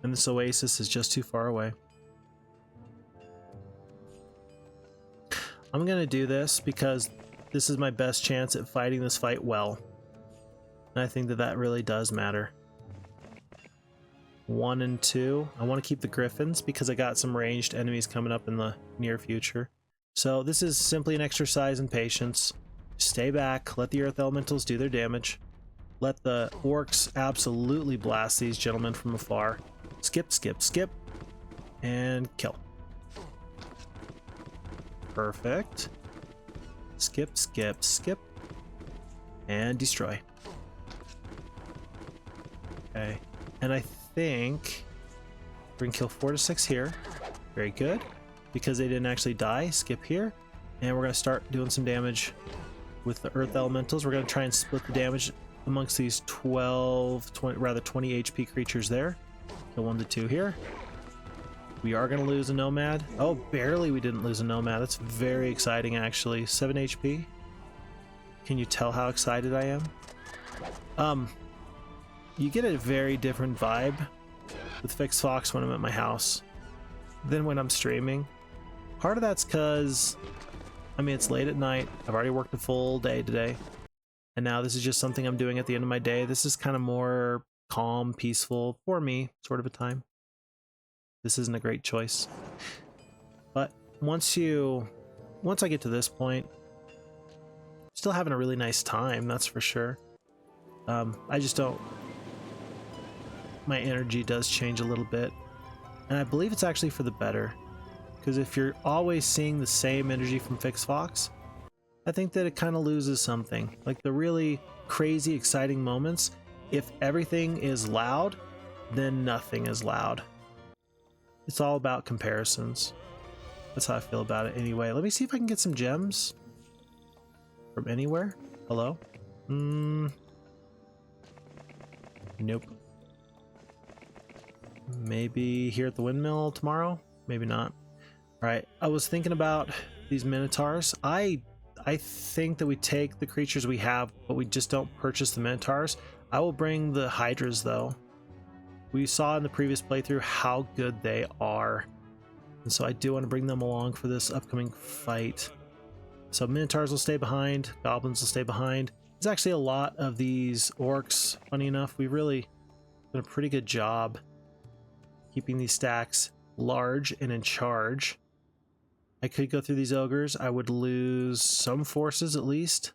S1: and this Oasis is just too far away. I'm gonna do this because this is my best chance at fighting this fight well, and I think that that really does matter. 1 and 2. I want to keep the Griffins because I got some ranged enemies coming up in the near future. So this is simply an exercise in patience. Stay back, let the earth elementals do their damage. Let the orcs absolutely blast these gentlemen from afar. Skip, skip, skip, and kill. Perfect. Skip, skip, skip, and destroy. Okay, and I think we're gonna kill 4 to 6 here. Very good. because they didn't actually die. Skip here. And we're going to start doing some damage with the Earth Elementals. We're going to try and split the damage amongst these 20 HP creatures there. Kill 1 to 2 here. We are going to lose a Nomad. Oh, barely we didn't lose a Nomad. That's very exciting, actually. 7 HP. Can you tell how excited I am? You get a very different vibe with Phixfox when I'm at my house than when I'm streaming. Part of that's because, I mean, it's late at night. I've already worked a full day today. And now this is just something I'm doing at the end of my day. This is kind of more calm, peaceful, for me, sort of a time. This isn't a great choice. But once I get to this point, still having a really nice time, that's for sure. I just don't... My energy does change a little bit. And I believe it's actually for the better. Because if you're always seeing the same energy from Phixfox, I think that it kind of loses something. Like the really crazy, exciting moments, if everything is loud, then nothing is loud. It's all about comparisons. That's how I feel about it anyway. Let me see if I can get some gems from anywhere. Hello? Nope. Maybe here at the windmill tomorrow? Maybe not. Alright, I was thinking about these Minotaurs. I think that we take the creatures we have, but we just don't purchase the Minotaurs. I will bring the Hydras, though. We saw in the previous playthrough how good they are. And so I do want to bring them along for this upcoming fight. So Minotaurs will stay behind, Goblins will stay behind. There's actually a lot of these Orcs, funny enough. We've really done a pretty good job keeping these stacks large and in charge. I could go through these Ogres. I would lose some forces at least.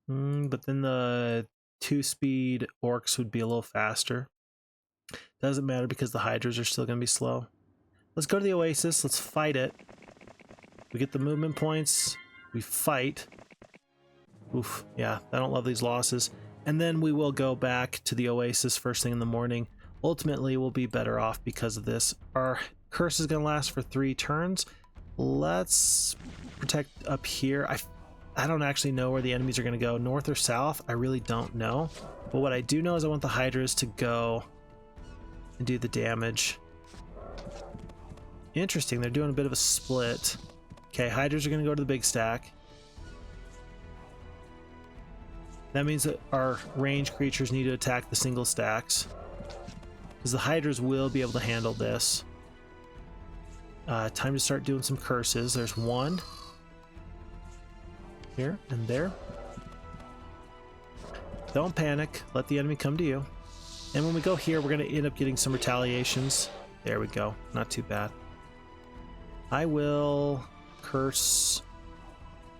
S1: But then the 2-speed Orcs would be a little faster. Doesn't matter because the Hydras are still going to be slow. Let's go to the Oasis. Let's fight it. We get the movement points. We fight. Oof, yeah, I don't love these losses. And then we will go back to the Oasis first thing in the morning. Ultimately, we'll be better off because of this. Our curse is going to last for 3 turns. Let's protect up here. I don't actually know where the enemies are going to go. North or south? I really don't know. But what I do know is I want the Hydras to go and do the damage. Interesting. They're doing a bit of a split. Okay, Hydras are going to go to the big stack. That means that our range creatures need to attack the single stacks. Because the Hydras will be able to handle this. Time to start doing some curses. There's 1. Here and there. Don't panic. Let the enemy come to you. And when we go here, we're going to end up getting some retaliations. There we go. Not too bad. I will curse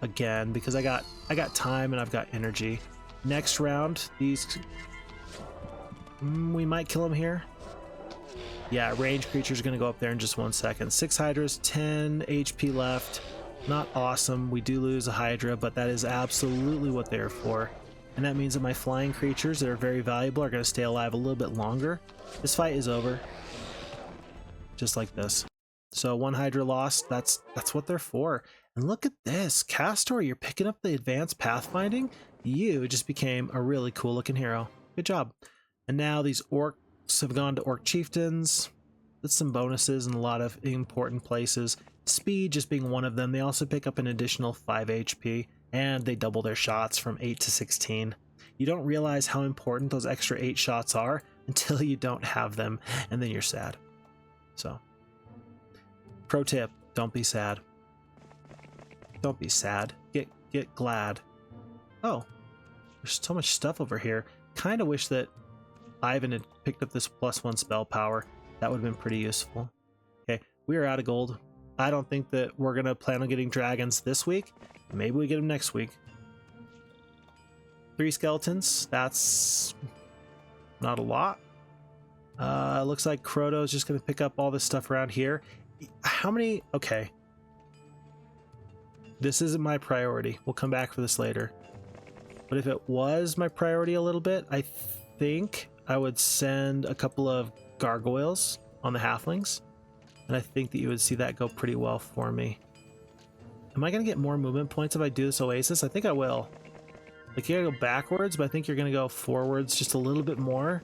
S1: again because I got time and I've got energy. Next round, these... we might kill them here. Yeah, range creature's going to go up there in just 1 second. 6 Hydras, 10 HP left. Not awesome. We do lose a Hydra, but that is absolutely what they're for. And that means that my flying creatures that are very valuable are going to stay alive a little bit longer. This fight is over. Just like this. So 1 Hydra lost. That's what they're for. And look at this. Castor, you're picking up the advanced pathfinding. You just became a really cool looking hero. Good job. And now these Orcs have gone to Orc Chieftains. That's some bonuses in a lot of important places. Speed just being one of them. They also pick up an additional 5 HP, and they double their shots from 8 to 16. You don't realize how important those extra 8 shots are until you don't have them, and then you're sad. So, pro tip, don't be sad. Don't be sad. Get glad. Oh, there's so much stuff over here. Kind of wish that Ivan had picked up this +1 spell power. That would have been pretty useful. Okay, we are out of gold. I don't think that we're going to plan on getting dragons this week. Maybe we get them next week. 3 skeletons. That's not a lot. Looks like Crodo is just going to pick up all this stuff around here. How many? Okay. This isn't my priority. We'll come back for this later. But if it was my priority a little bit, I think I would send a couple of gargoyles on the halflings. And I think that you would see that go pretty well for me. Am I going to get more movement points if I do this Oasis? I think I will. Like, you gotta go backwards, but I think you're going to go forwards just a little bit more.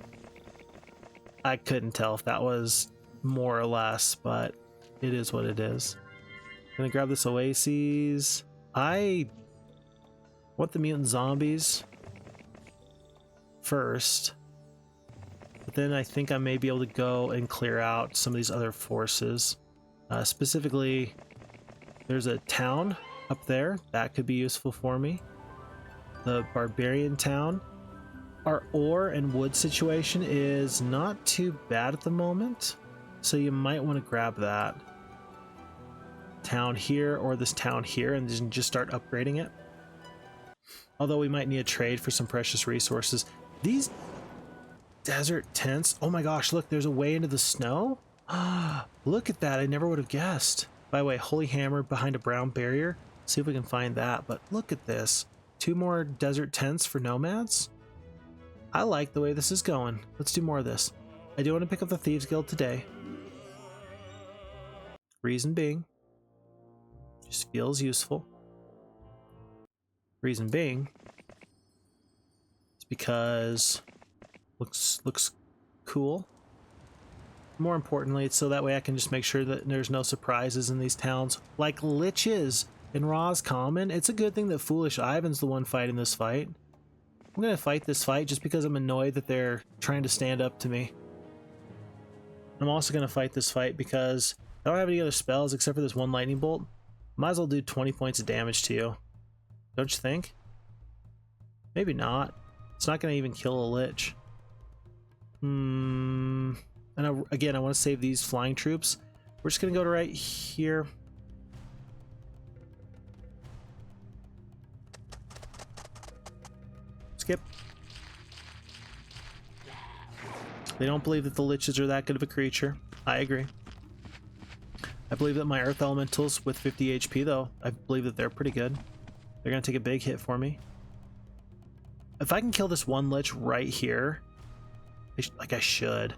S1: I couldn't tell if that was more or less, but it is what it is. I'm going to grab this Oasis. I want the mutant zombies first. But then I think I may be able to go and clear out some of these other forces. Specifically, there's a town up there. That could be useful for me. The Barbarian town. Our ore and wood situation is not too bad at the moment, so you might want to grab that town here or this town here and then just start upgrading it. Although we might need a trade for some precious resources. These desert tents, oh my gosh, look, there's a way into the snow. Look at that, I never would have guessed. By the way, holy hammer behind a brown barrier. See if we can find that, but look at this. 2 more desert tents for nomads. I like the way this is going. Let's do more of this. I do want to pick up the Thieves Guild today. Reason being, just feels useful. Reason being, it's because looks cool. More importantly, it's so that way I can just make sure that there's no surprises in these towns, like liches in Roscommon. It's a good thing that Foolish Ivan's the one fighting this fight. I'm gonna fight this fight just because I'm annoyed that they're trying to stand up to me. I'm also gonna fight this fight because I don't have any other spells except for this one lightning bolt. Might as well do 20 points of damage to you. Don't you think? Maybe not. It's not gonna even kill a lich. And again, I want to save these flying troops. We're just gonna go to right here. Skip. They don't believe that the liches are that good of a creature. I agree. I believe that my earth elementals with 50 HP though, I believe that they're pretty good. They're gonna take a big hit for me. If I can kill this one lich right here, like I should.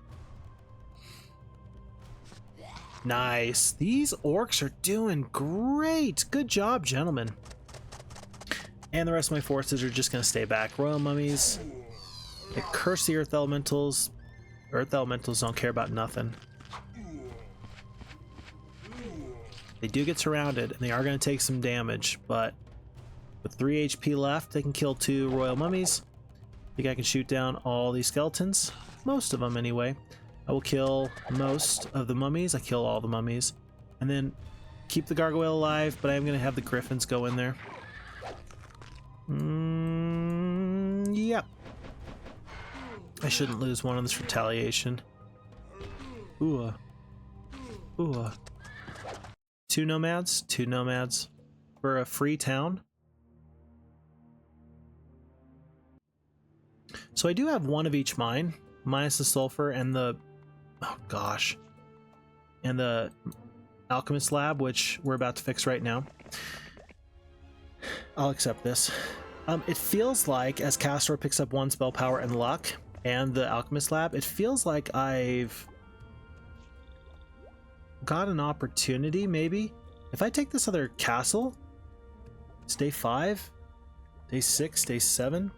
S1: Nice. These orcs are doing great. Good job, gentlemen. And the rest of my forces are just going to stay back. Royal mummies. They curse the earth elementals. Earth elementals don't care about nothing. They do get surrounded, and they are going to take some damage, but with 3 HP left, they can kill 2 royal mummies. I think I can shoot down all these skeletons. Most of them, anyway. I will kill most of the mummies. I kill all the mummies. And then keep the gargoyle alive, but I am going to have the griffins go in there. Yep. I shouldn't lose one on this retaliation. Ooh. Ooh. 2 nomads? 2 nomads. For a free town? So I do have one of each mine, minus the sulfur and the... oh gosh. And the alchemist lab, which we're about to fix right now. I'll accept this. It feels like, as Castor picks up 1 spell power and luck, and the alchemist lab, it feels like I've got an opportunity, maybe. If I take this other castle, it's day 5, day 6, day 7,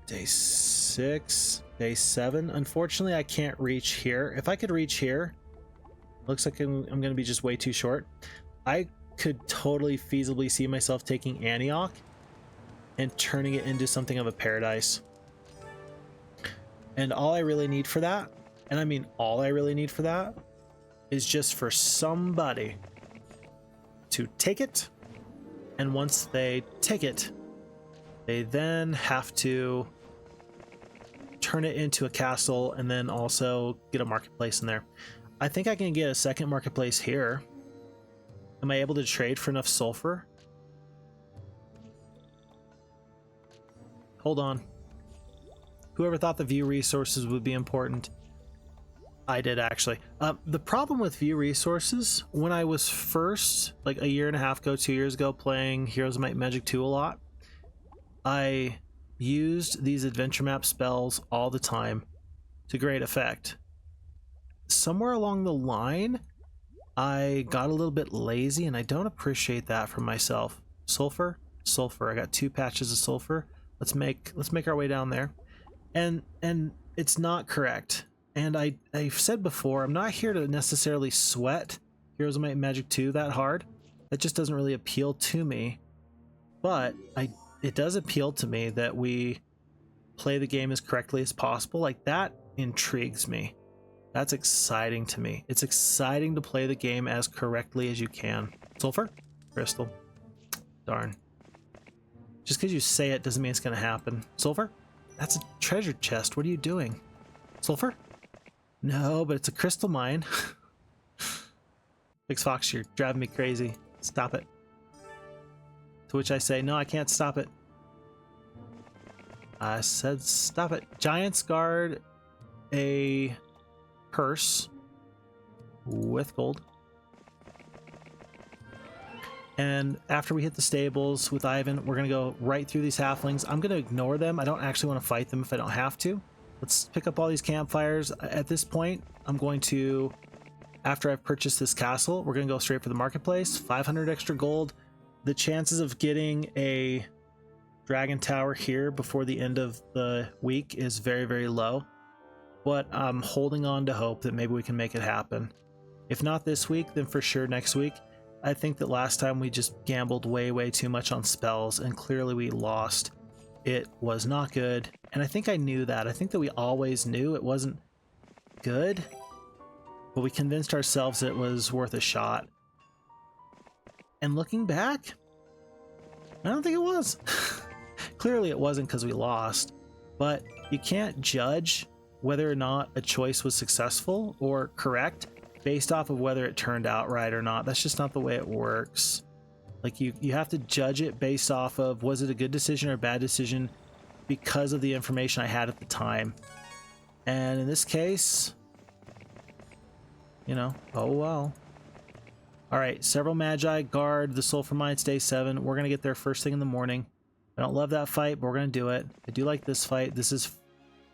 S1: day 6, day 7. Unfortunately, I can't reach here. If I could reach here, looks like I'm going to be just way too short. I could totally feasibly see myself taking Antioch and turning it into something of a paradise. And all I really need for that, and I mean all I really need for that, is just for somebody to take it, and once they take it, they then have to turn it into a castle and then also get a marketplace in there. I think I can get a second marketplace here. Am I able to trade for enough sulfur? Hold on. Whoever thought the view resources would be important? I did, actually. The problem with view resources, when I was first, like a year and a half ago, 2 years ago, playing Heroes of Might and Magic 2 a lot, I used these adventure map spells all the time to great effect. somewhere along the line, I got a little bit lazy, and I don't appreciate that from myself. Sulfur, sulfur. I got 2 patches of sulfur. Let's make our way down there. And it's not correct. And I've said before, I'm not here to necessarily sweat Heroes of Might and Magic 2 that hard. That just doesn't really appeal to me. But it does appeal to me that we play the game as correctly as possible. Like, that intrigues me. That's exciting to me. It's exciting to play the game as correctly as you can. Sulfur? Crystal. Darn. Just because you say it doesn't mean it's going to happen. Sulfur? That's a treasure chest. What are you doing? Sulfur? No, but it's a crystal mine. Phixfox, you're driving me crazy. Stop it. To which I say, no, I can't stop it. I said stop it. Giants guard a purse with gold. And after we hit the stables with Ivan, we're going to go right through these halflings. I'm going to ignore them. I don't actually want to fight them if I don't have to. Let's pick up all these campfires. At this point, I'm going to, after I've purchased this castle, we're going to go straight for the marketplace. 500 extra gold. The chances of getting a dragon tower here before the end of the week is very, very low. But I'm holding on to hope that maybe we can make it happen. If not this week, then for sure next week. I think that last time we just gambled way, way too much on spells, and clearly we lost. It was not good, and I think I knew that. I think that we always knew it wasn't good, but we convinced ourselves it was worth a shot. And looking back, I don't think it was. Clearly it wasn't because we lost, but you can't judge whether or not a choice was successful or correct based off of whether it turned out right or not. That's just not the way it works. Like, you have to judge it based off of, was it a good decision or a bad decision because of the information I had at the time. And in this case, you know, oh well. All right, several magi guard the Sulfur Mines day 7. We're gonna get there first thing in the morning. I don't love that fight, but we're gonna do it. I do like this fight. This is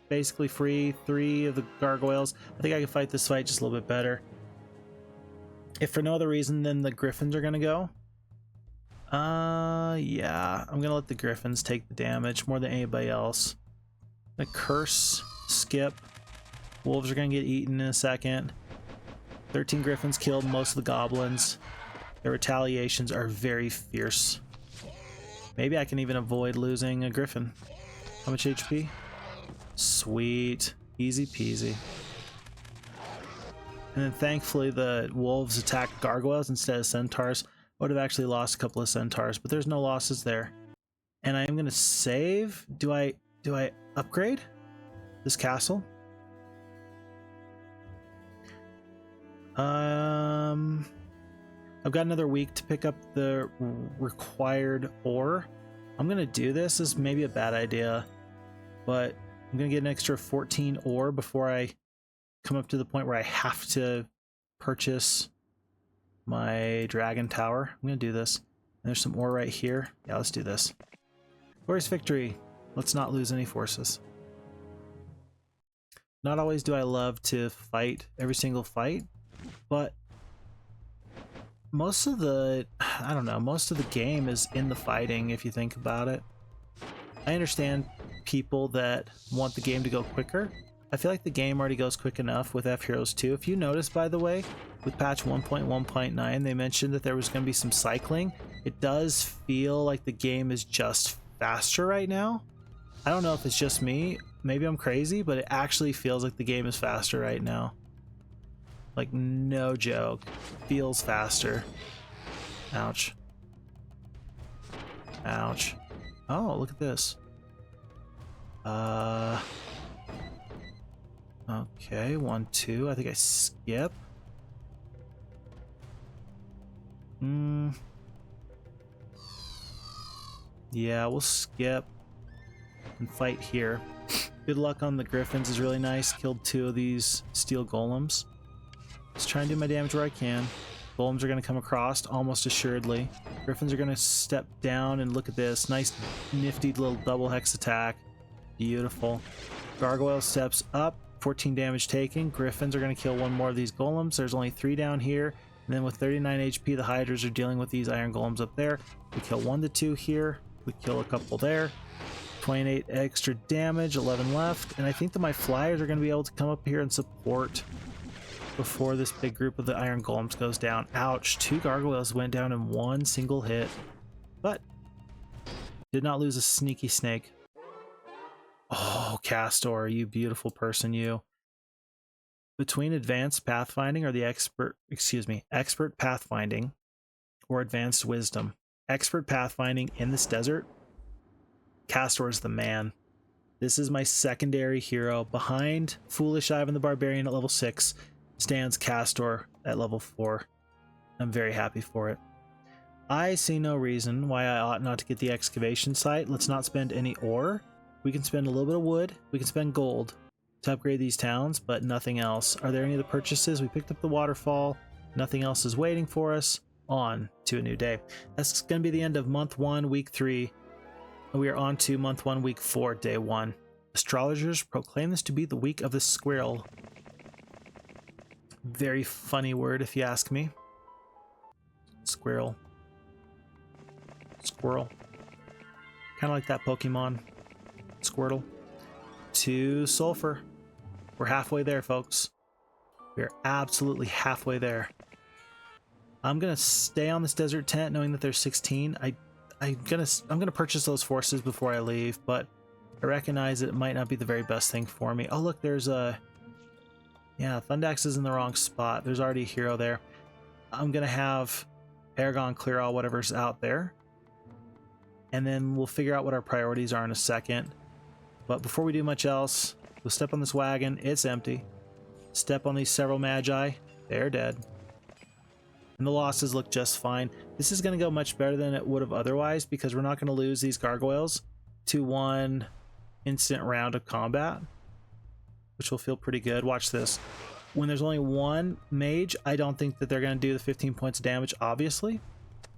S1: basically free 3 of the gargoyles. I think I can fight this fight just a little bit better. If for no other reason, then the Griffins are gonna go. Yeah, I'm gonna let the Griffins take the damage more than anybody else. The curse, skip. Wolves are gonna get eaten in a second. 13 Griffins killed most of the goblins. Their retaliations are very fierce. Maybe I can even avoid losing a Griffin. How much HP? Sweet. Easy peasy. And then thankfully the wolves attacked gargoyles instead of centaurs. I would have actually lost a couple of centaurs, but there's no losses there. And I am going to save. Do I upgrade this castle? I've got another week to pick up the required ore. I'm going to do this. This is maybe a bad idea, but I'm going to get an extra 14 ore before I come up to the point where I have to purchase my dragon tower. I'm going to do this. And there's some ore right here. Yeah, let's do this. Glorious victory. Let's not lose any forces. Not always do I love to fight every single fight, but most of the, I don't know, most of the game is in the fighting if you think about it. I understand people that want the game to go quicker. I feel like the game already goes quick enough with FHeroes2. If you notice, by the way, with patch 1.1.9, they mentioned that there was going to be some cycling. It does feel like the game is just faster right now. I don't know if it's just me. Maybe I'm crazy, but it actually feels like the game is faster right now. Like, no joke. It feels faster. Ouch. Ouch. Oh, look at this. Okay, 1, 2. I think I skip. Yeah, we'll skip and fight here. Good luck on the Griffins is really nice. Killed 2 of these steel golems. Let's try and do my damage where I can. Golems are going to come across almost assuredly. Griffins are going to step down, and look at this. Nice nifty little double hex attack. Beautiful. Gargoyle steps up 14 damage taken. Griffins are going to kill one more of these golems. There's only 3 down here. And then with 39 HP, the Hydras are dealing with these iron golems up there. We kill 1 to 2 here. We kill a couple there. 28 extra damage, 11 left. And I think that my flyers are going to be able to come up here and support before this big group of the iron golems goes down. Ouch, 2 gargoyles went down in 1 single hit. But did not lose a sneaky snake. Oh, Castor, you beautiful person, you. Between advanced pathfinding or the expert pathfinding or advanced wisdom. Expert pathfinding in this desert, Castor is the man. This is my secondary hero. Behind Foolish Ivan the Barbarian at level 6 stands Castor at level 4. I'm very happy for it. I see no reason why I ought not to get the excavation site. Let's not spend any ore. We can spend a little bit of wood. We can spend gold to upgrade these towns, but nothing else. Are there any other purchases? We picked up the waterfall. Nothing else is waiting for us. On to a new day. That's going to be the end of month 1, week 3. We are on to month 1, week 4, day 1. Astrologers proclaim this to be the week of the squirrel. Very funny word if you ask me. Squirrel. Squirrel. Kind of like that Pokemon. Squirtle. To Sulfur. We're halfway there, folks. We're absolutely halfway there. I'm gonna stay on this desert tent knowing that there's 16. I'm gonna purchase those forces before I leave, but I recognize that it might not be the very best thing for me. Oh look, there's a... Yeah, Thundax is in the wrong spot. There's already a hero there. I'm gonna have Aragon clear all whatever's out there. And then we'll figure out what our priorities are in a second. But before we do much else, we'll step on this wagon. It's empty. Step on these several magi. They're dead. And the losses look just fine. This is going to go much better than it would have otherwise because we're not going to lose these gargoyles to 1 instant round of combat, which will feel pretty good. Watch this. When there's only 1 mage, I don't think that they're going to do the 15 points of damage, obviously.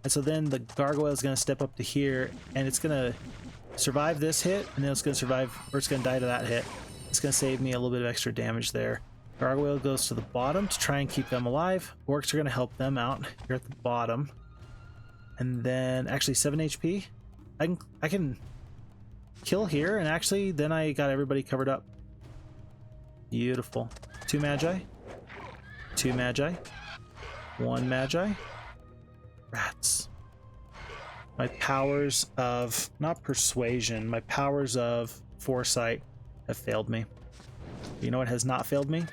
S1: And so then the gargoyle is going to step up to here, and it's going to survive this hit, and then it's going to survive, or it's going to die to that hit. It's going to save me a little bit of extra damage there. Gargoyle goes to the bottom to try and keep them alive. Orcs are going to help them out here at the bottom. And then, actually 7 HP. I can kill here, and actually then I got everybody covered up. Beautiful. 2 magi. 2 magi. 1 magi. Rats. My powers of, not persuasion, my powers of foresight have failed me. You know what has not failed me?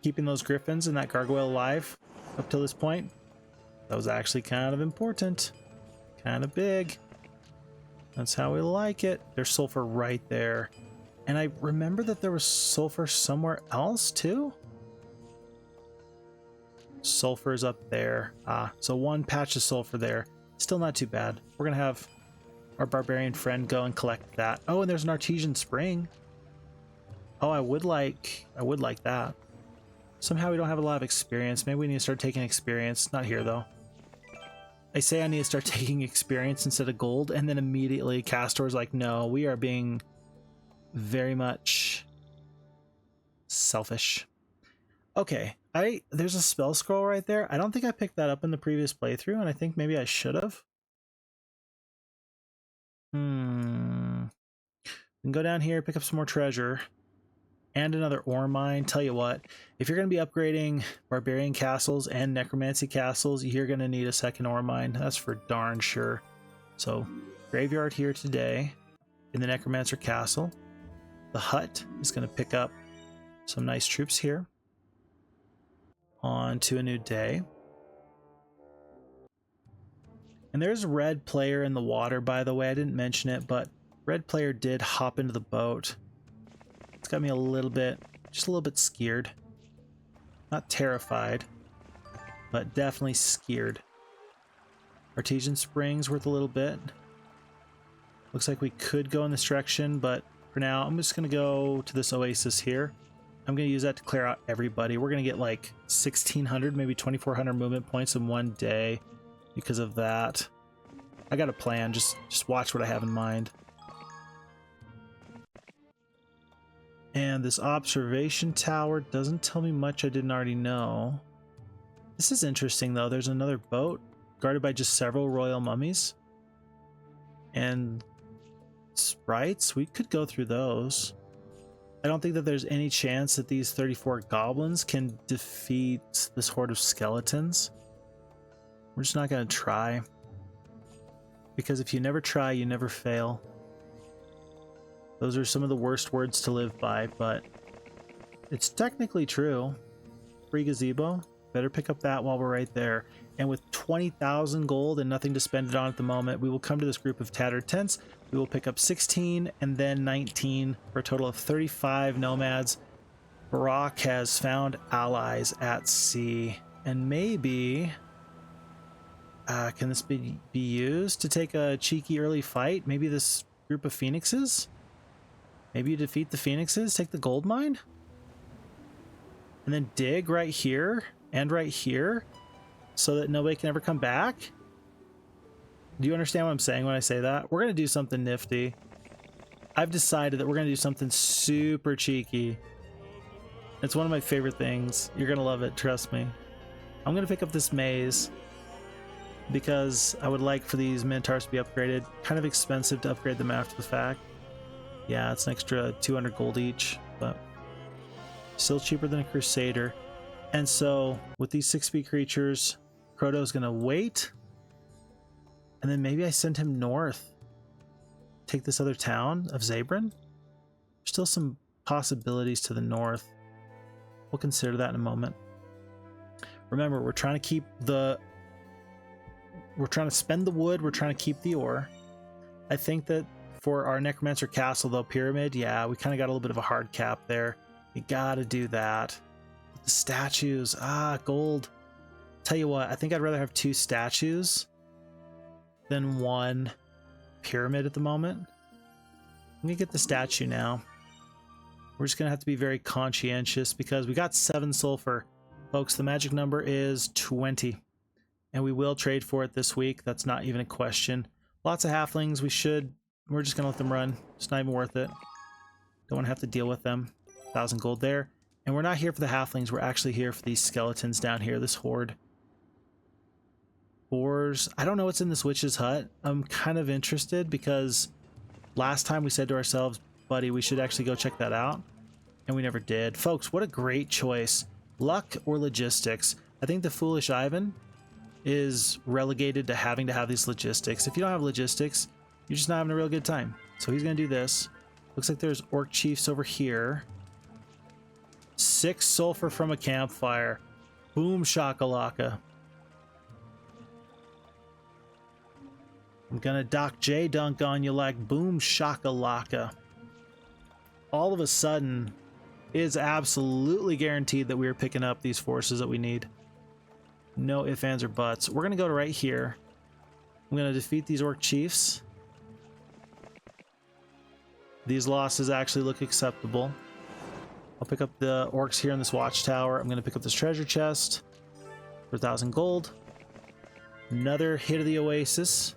S1: Keeping those griffins and that gargoyle alive up till this point. That was actually kind of important. Kind of big. That's how we like it. There's sulfur right there. And I remember that there was sulfur somewhere else too. Sulfur is up there. So 1 patch of sulfur there. Still not too bad. We're gonna have our barbarian friend go and collect that. Oh, and there's an artesian spring. Oh, I would like that. Somehow we don't have a lot of experience. Maybe we need to start taking experience. Not here though. I say I need to start taking experience instead of gold, and then immediately Castor's like, no, we are being very much selfish. Okay, there's a spell scroll right there. I don't think I picked that up in the previous playthrough, and I think maybe I should have. We can go down here, pick up some more treasure. And another ore mine. Tell you what, if you're going to be upgrading barbarian castles and necromancy castles, you're going to need a second ore mine. That's for darn sure. So, graveyard here today in the necromancer castle. The hut is going to pick up some nice troops here. On to a new day. And there's a red player in the water, by the way. I didn't mention it, but red player did hop into the boat. It's got me a little bit, just a little bit scared. Not terrified, but definitely scared. Artesian Springs worth a little bit. Looks like we could go in this direction, but for now, I'm just going to go to this Oasis here. I'm going to use that to clear out everybody. We're going to get like 1,600, maybe 2,400 movement points in one day because of that. I got a plan. Just watch what I have in mind. And this observation tower doesn't tell me much I didn't already know. This is interesting though. There's another boat guarded by just several royal mummies. And sprites, we could go through those. I don't think that there's any chance that these 34 goblins can defeat this horde of skeletons. We're just not going to try. Because if you never try, you never fail. Those are some of the worst words to live by, but it's technically true. Free gazebo. Better pick up that while we're right there. And with 20,000 gold and nothing to spend it on at the moment, we will come to this group of tattered tents. We will pick up 16 and then 19 for a total of 35 nomads. Barok has found allies at sea. And maybe... can this be used to take a cheeky early fight? Maybe this group of phoenixes? Maybe you defeat the phoenixes, take the gold mine? And then dig right here and right here so that nobody can ever come back? Do you understand what I'm saying when I say that? We're going to do something nifty. I've decided that we're going to do something super cheeky. It's one of my favorite things. You're going to love it, trust me. I'm going to pick up this maze because I would like for these Minotaurs to be upgraded. Kind of expensive to upgrade them after the fact. Yeah, it's an extra 200 gold each, but still cheaper than a Crusader. And so with these 6-speed creatures, Crodo's going to wait. And then maybe I send him north. Take this other town of Zabrin. There's still some possibilities to the north. We'll consider that in a moment. Remember, we're trying to keep the... We're trying to spend the wood. We're trying to keep the ore. I think that for our Necromancer Castle, though, Pyramid, yeah, we kind of got a little bit of a hard cap there. You gotta do that. The statues, gold. Tell you what, I think I'd rather have 2 statues than 1 pyramid at the moment. I'm gonna get the statue now. We're just gonna have to be very conscientious because we got 7 sulfur. Folks, the magic number is 20. And we will trade for it this week. That's not even a question. Lots of halflings, we're just gonna let them run. It's not even worth it. Don't want to have to deal with them. 1,000 gold there. And we're not here for the halflings. We're actually here for these skeletons down here, this horde. Boars. I don't know what's in this witch's hut. I'm kind of interested because last time we said to ourselves, buddy, we should actually go check that out. And we never did. Folks, what a great choice. Luck or logistics. I think the foolish Ivan is relegated to having to have these logistics. If you don't have logistics, you're just not having a real good time. So he's going to do this. Looks like there's orc chiefs over here. 6 sulfur from a campfire. Boom shakalaka. I'm going to Doc J dunk on you like boom shakalaka. All of a sudden, it's absolutely guaranteed that we are picking up these forces that we need. No ifs, ands, or buts. We're going to go to right here. I'm going to defeat these orc chiefs. These losses actually look acceptable. I'll pick up the orcs here in this watchtower. I'm going to pick up this treasure chest for 1,000 gold. Another hit of the Oasis.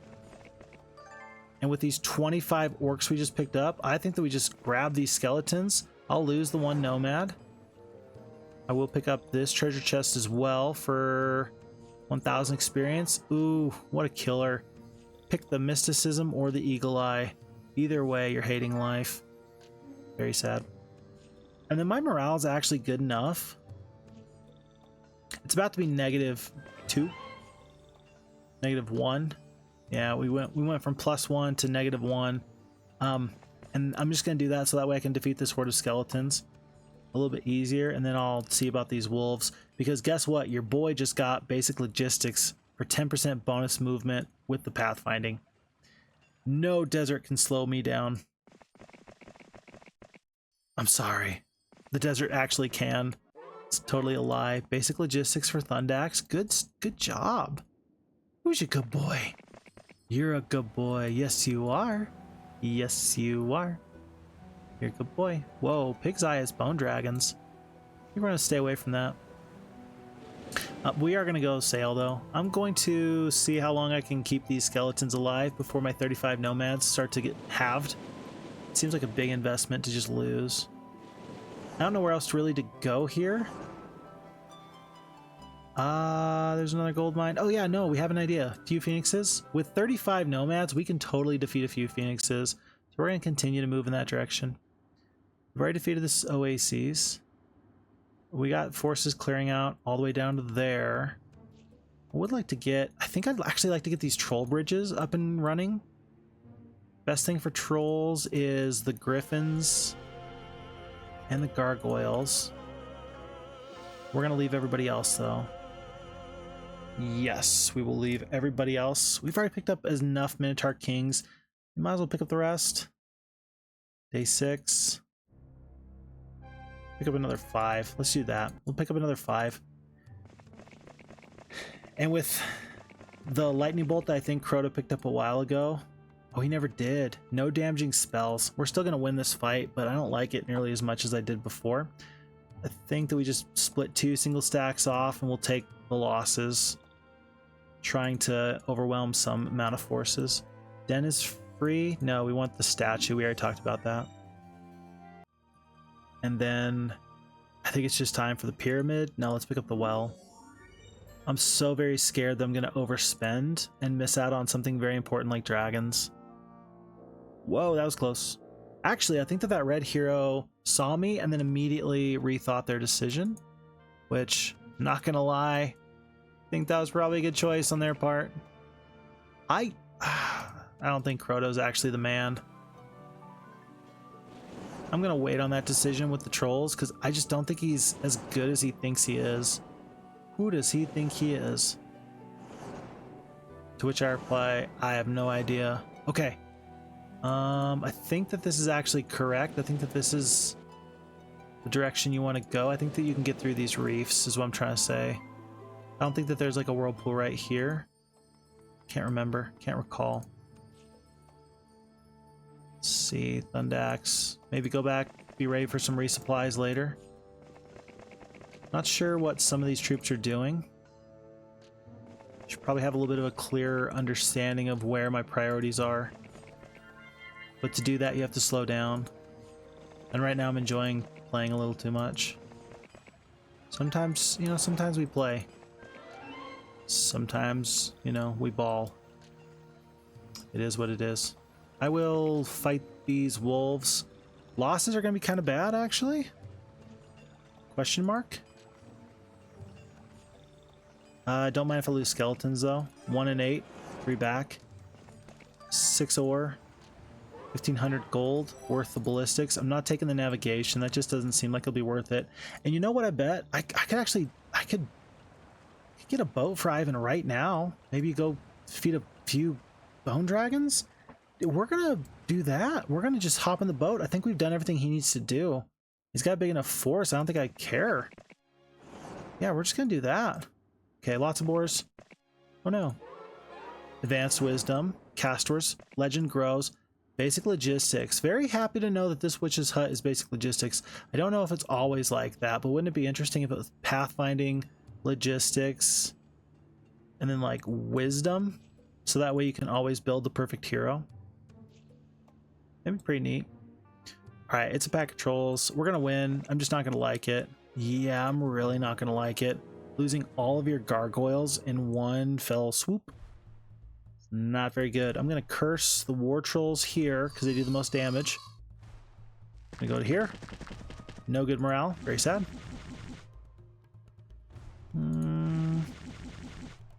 S1: And with these 25 orcs we just picked up, I think that we just grab these skeletons. I'll lose the 1 nomad. I will pick up this treasure chest as well for 1,000 experience. Ooh, what a killer. Pick the mysticism or the eagle eye. Either way, you're hating life. Very sad. And then my morale is actually good enough. It's about to be -2. -1. Yeah, we went from +1 to -1. And I'm just gonna do that so that way I can defeat this horde of skeletons a little bit easier, and then I'll see about these wolves. Because guess what? Your boy just got basic logistics for 10% bonus movement with the pathfinding. No desert can slow me down. I'm sorry. The desert actually can. It's totally a lie. Basic logistics for Thundax. Good job. Who's a good boy? You're a good boy. Yes, you are. Yes, you are. You're a good boy. Whoa, Pig's Eye has bone dragons. You're going to stay away from that. We are going to go sail, though. I'm going to see how long I can keep these skeletons alive before my 35 nomads start to get halved. It seems like a big investment to just lose. I don't know where else really to go here. There's another gold mine. Oh yeah, no, we have an idea. A few phoenixes. With 35 nomads, we can totally defeat a few phoenixes. So we're going to continue to move in that direction. We've already defeated this Oasis. We got forces clearing out all the way down to there. I would like to get... I think I'd actually like to get these troll bridges up and running. Best thing for trolls is the Griffins and the Gargoyles. We're going to leave everybody else, though. Yes, we will leave everybody else. We've already picked up enough Minotaur Kings. We might as well pick up the rest. Day 6. Pick up another 5. Let's do that. We'll pick up another 5. And with the lightning bolt that I think Crodo picked up a while ago... Oh, he never did. No damaging spells. We're still going to win this fight, but I don't like it nearly as much as I did before. I think that we just split 2 single stacks off and we'll take the losses, trying to overwhelm some amount of forces. Den is free. No, we want the statue. We already talked about that. And then I think it's just time for the pyramid. Now let's pick up the well. I'm so very scared that I'm going to overspend and miss out on something very important like dragons. Whoa, that was close. Actually, I think that red hero saw me and then immediately rethought their decision, which, not gonna lie, I think that was probably a good choice on their part. I don't think Crodo's actually the man. I'm gonna wait on that decision with the trolls because I just don't think he's as good as he thinks he is. Who does he think he is? To which I reply, I have no idea. Okay. I think that this is actually correct. I think that this is the direction you want to go. I think that you can get through these reefs is what I'm trying to say. I don't think that there's like a whirlpool right here. Can't remember. Can't recall. Let's see. Thundaxe. Maybe go back. Be ready for some resupplies later. Not sure what some of these troops are doing. Should probably have a little bit of a clearer understanding of where my priorities are. But to do that, you have to slow down. And right now I'm enjoying playing a little too much. Sometimes, you know, sometimes we play. Sometimes, you know, we ball. It is what it is. I will fight these wolves. Losses are going to be kind of bad, actually. Question mark? Don't mind if I lose skeletons, though. 1 and 8. 3 back. 6 ore. 1,500 gold, worth the ballistics. I'm not taking the navigation. That just doesn't seem like it'll be worth it. And you know what I bet? I could get a boat for Ivan right now. Maybe go feed a few bone dragons. We're gonna do that. We're gonna just hop in the boat. I think we've done everything he needs to do. He's got a big enough force. I don't think I care. Yeah, we're just gonna do that. Okay, lots of boars. Oh no. Advanced wisdom, castors, legend grows. Basic logistics. Very happy to know that this witch's hut is basic logistics. I don't know if it's always like that, but wouldn't it be interesting if it was pathfinding, logistics, and then like wisdom? So that way you can always build the perfect hero. That'd be pretty neat. All right, it's a pack of trolls. We're gonna win. I'm just not gonna like it. Yeah, I'm really not gonna like it. Losing all of your gargoyles in one fell swoop. Not very good. I'm going to curse the war trolls here because they do the most damage. I'm going to go to here. No good morale. Very sad. I'm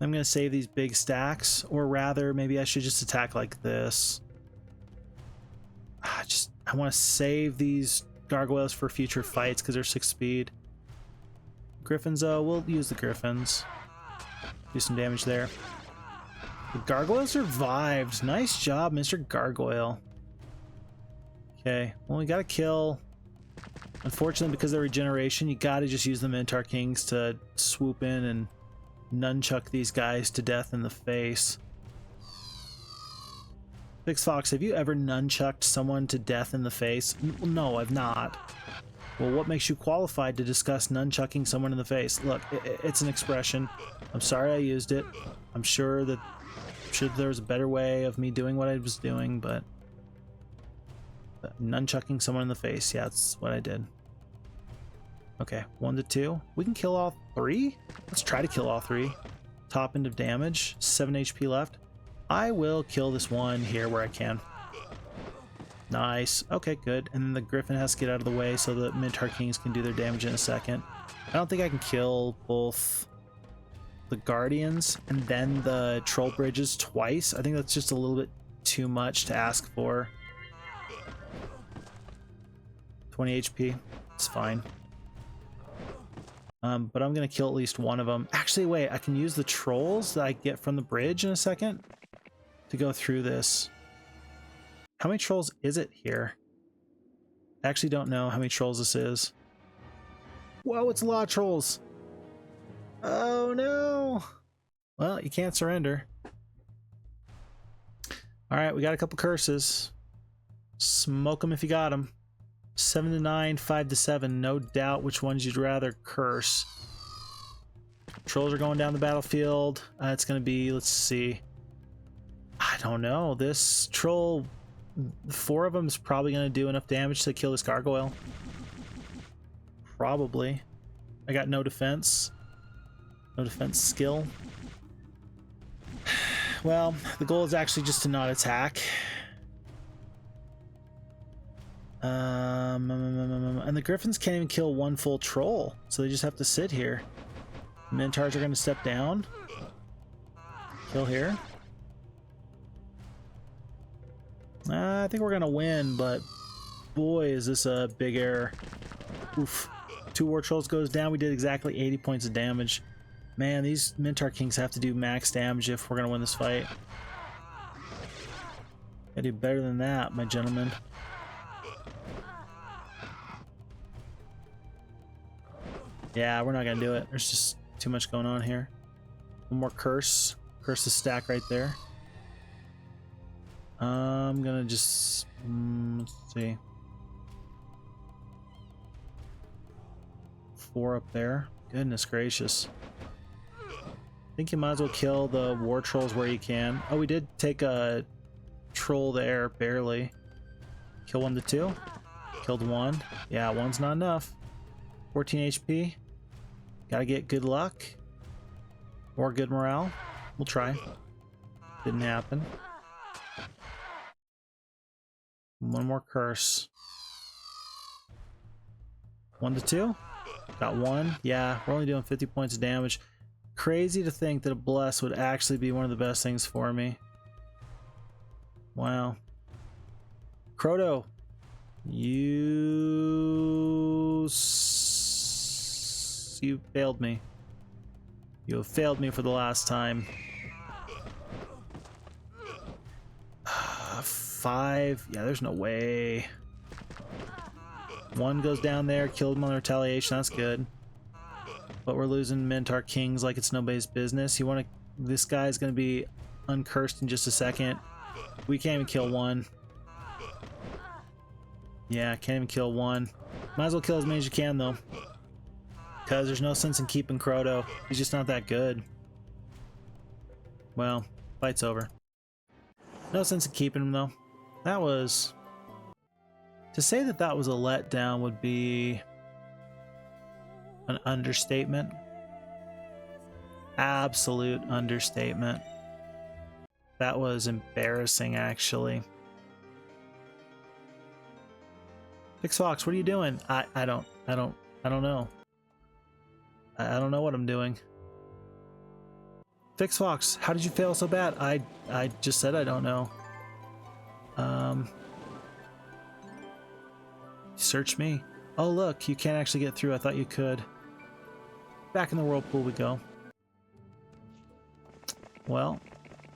S1: going to save these big stacks, or rather, maybe I should just attack like this. I want to save these gargoyles for future fights because they're 6 speed. Griffins, though, we'll use the Griffins. Do some damage there. The Gargoyle survived. Nice job, Mr. Gargoyle. Okay, well, we gotta kill. Unfortunately, because of the regeneration, you gotta just use the Minotaur Kings to swoop in and nunchuck these guys to death in the face. Phixfox, have you ever nunchucked someone to death in the face? No, I've not. Well, what makes you qualified to discuss nunchucking someone in the face? Look, it's an expression. I'm sorry I used it. I'm sure that there was a better way of me doing what I was doing, but nunchucking someone in the face, yeah, that's what I did. Okay, 1 to 2. We can kill all 3? Let's try to kill all 3. Top end of damage, 7 HP left. I will kill this one here where I can. Nice. Okay, good. And then the Griffin has to get out of the way so the Minotaur Kings can do their damage in a second. I don't think I can kill both the Guardians and then the Troll Bridges twice. I think that's just a little bit too much to ask for. 20 HP. It's fine. But I'm gonna kill at least one of them. Actually, wait, I can use the trolls that I get from the bridge in a second to go through this. How many trolls is it here? I actually don't know how many trolls this is. Whoa, it's a lot of trolls. Oh no. Well, you can't surrender. All right, we got a couple curses. Smoke them if you got them. 7 to 9, 5 to 7. No doubt which ones you'd rather curse. Trolls are going down the battlefield. It's going to be, let's see. I don't know. This troll, 4 of them is probably going to do enough damage to kill this gargoyle. Probably. I got no defense. No defense skill. Well, the goal is actually just to not attack. And the Griffins can't even kill one full troll, so they just have to sit here. Minotaurs are going to step down. Kill here. I think we're going to win, but boy, is this a big error. Oof. 2 war trolls goes down. We did exactly 80 points of damage. Man, these Minotaur Kings have to do max damage if we're going to win this fight. Gotta do better than that, my gentlemen. Yeah, we're not gonna do it. There's just too much going on here. One more curse. Curse the stack right there. I'm gonna just let's see. 4 up there. Goodness gracious. I think you might as well kill the war trolls where you can. Oh, we did take a troll there, barely. Kill 1 to 2. Killed 1. Yeah, 1's not enough. 14 HP. Gotta get good luck. Or good morale. We'll try. Didn't happen. 1 more curse. 1 to 2. Got 1. Yeah, we're only doing 50 points of damage. Crazy to think that a bless would actually be one of the best things for me. Wow. Crodo. You failed me. You have failed me for the last time. 5. Yeah, there's no way. 1 goes down there, killed him on the retaliation. That's good. But we're losing Minotaur Kings like it's nobody's business. You want to? This guy's gonna be uncursed in just a second. We can't even kill 1. Yeah, can't even kill 1. Might as well kill as many as you can though, because there's no sense in keeping Crodo. He's just not that good. Well, fight's over. No sense in keeping him though. That was... To say that that was a letdown would be an understatement. Absolute understatement. That was embarrassing, actually. Phixfox, what are you doing? I don't know. I don't know what I'm doing. Phixfox, how did you fail so bad? I just said I don't know. Search me. Oh look, you can't actually get through. I thought you could. Back in the whirlpool we go. Well,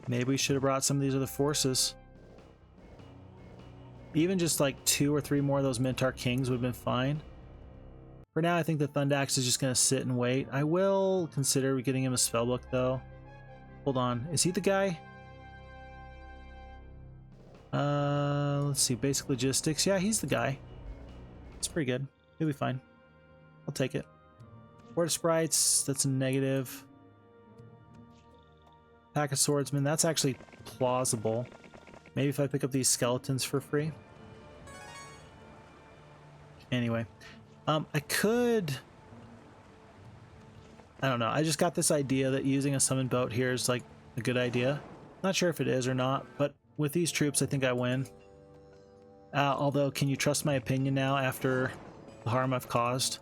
S1: maybe we should have brought some of these other forces. Even just like 2 or 3 more of those Minotaur Kings would have been fine. For now, I think the Thundax is just going to sit and wait. I will consider getting him a spellbook though. Hold on, is he the guy? Let's see, basic logistics. Yeah, he's the guy. It's pretty good. He'll be fine. I'll take it. Word of Sprites, that's a negative. Pack of Swordsmen, that's actually plausible. Maybe if I pick up these skeletons for free. Anyway, I could I don't know. I just got this idea that using a summon boat here is like a good idea. Not sure if it is or not, but with these troops, I think I win. Although, can you trust my opinion now after the harm I've caused?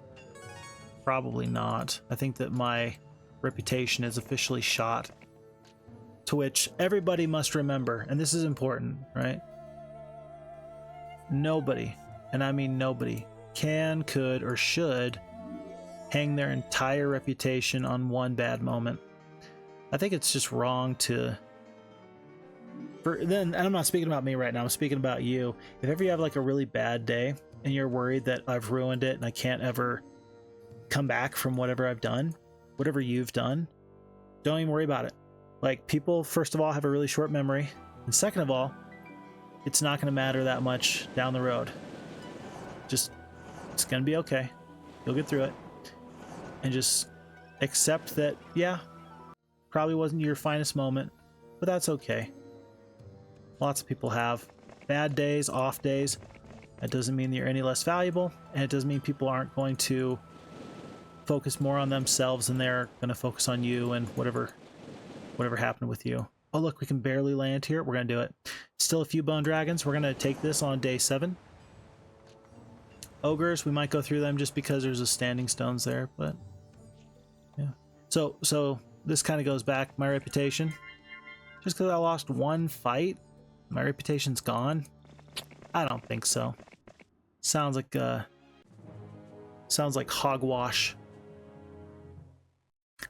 S1: Probably not. I think that my reputation is officially shot. To which everybody must remember, and this is important, right? Nobody, and I mean nobody, can, could, or should hang their entire reputation on one bad moment. I think it's just wrong to... and I'm not speaking about me right now, I'm speaking about you. If ever you have like a really bad day and you're worried that I've ruined it and I can't ever come back from whatever I've done, whatever you've done, don't even worry about it. Like, people, first of all, have a really short memory, and second of all, it's not going to matter that much down the road. Just, it's going to be okay. You'll get through it. And just accept that, yeah, probably wasn't your finest moment, but that's okay. Lots of people have bad days, off days. That doesn't mean that you're any less valuable, and it doesn't mean people aren't going to focus more on themselves than they're going to focus on you and whatever happened with you. Oh, look, we can barely land here. We're going to do it. Still a few bone dragons. We're going to take this on day 7. Ogres, we might go through them just because there's a standing stones there, but yeah. So this kind of goes back my reputation. Just because I lost one fight, my reputation's gone? I don't think so. Sounds like hogwash.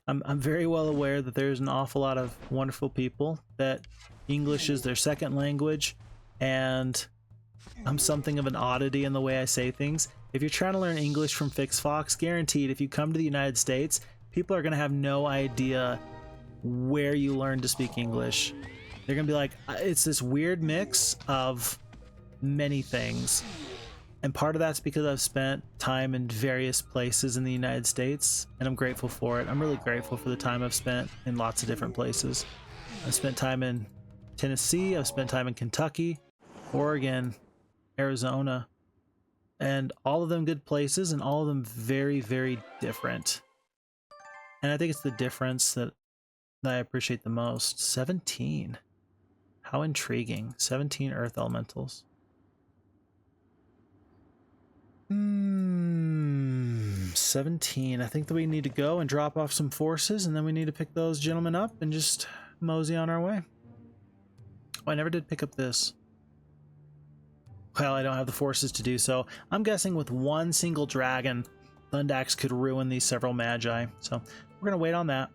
S1: I'm very well aware that there's an awful lot of wonderful people that English is their second language, and I'm something of an oddity in the way I say things. If you're trying to learn English from Phixfox, guaranteed if you come to the United States, people are going to have no idea where you learned to speak English. They're going to be like, it's this weird mix of many things. And part of that's because I've spent time in various places in the United States, and I'm grateful for it. I'm really grateful for the time I've spent in lots of different places. I've spent time in Tennessee, I've spent time in Kentucky, Oregon, Arizona, and all of them good places, and all of them very, very different. And I think it's the difference that I appreciate the most. 17. How intriguing. 17 Earth Elementals. 17. I think that we need to go and drop off some forces, and then we need to pick those gentlemen up and just mosey on our way. Oh, I never did pick up this. Well, I don't have the forces to do so. I'm guessing with one single dragon, Thundax could ruin these several magi. So we're going to wait on that.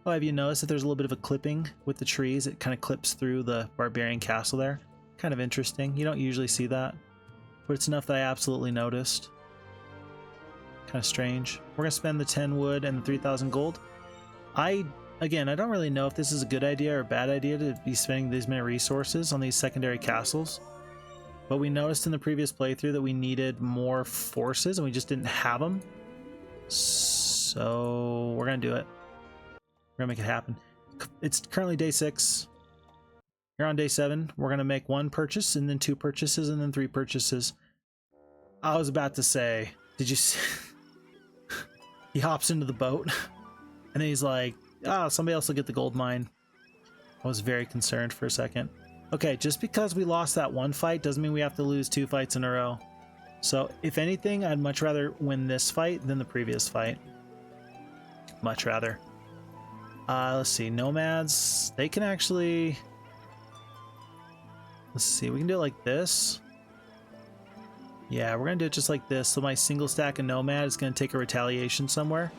S1: Oh, have you noticed that there's a little bit of a clipping with the trees? It kind of clips through the Barbarian castle there. Kind of interesting. You don't usually see that, but it's enough that I absolutely noticed. Kind of strange. We're going to spend the 10 wood and the 3,000 gold. Again, I don't really know if this is a good idea or a bad idea to be spending these many resources on these secondary castles. But we noticed in the previous playthrough that we needed more forces and we just didn't have them. So we're going to do it. We're going to make it happen. It's currently day 6. Here on day 7, we're going to make 1 purchase and then 2 purchases and then 3 purchases. I was about to say, did you see? He hops into the boat and then he's like, somebody else will get the gold mine. I was very concerned for a second. Okay, just because we lost that one fight doesn't mean we have to lose 2 fights in a row. So if anything, I'd much rather win this fight than the previous fight. Much rather. Let's see, nomads, they can actually... Let's see, we can do it like this. Yeah, we're going to do it just like this. So my single stack of nomad is going to take a retaliation somewhere.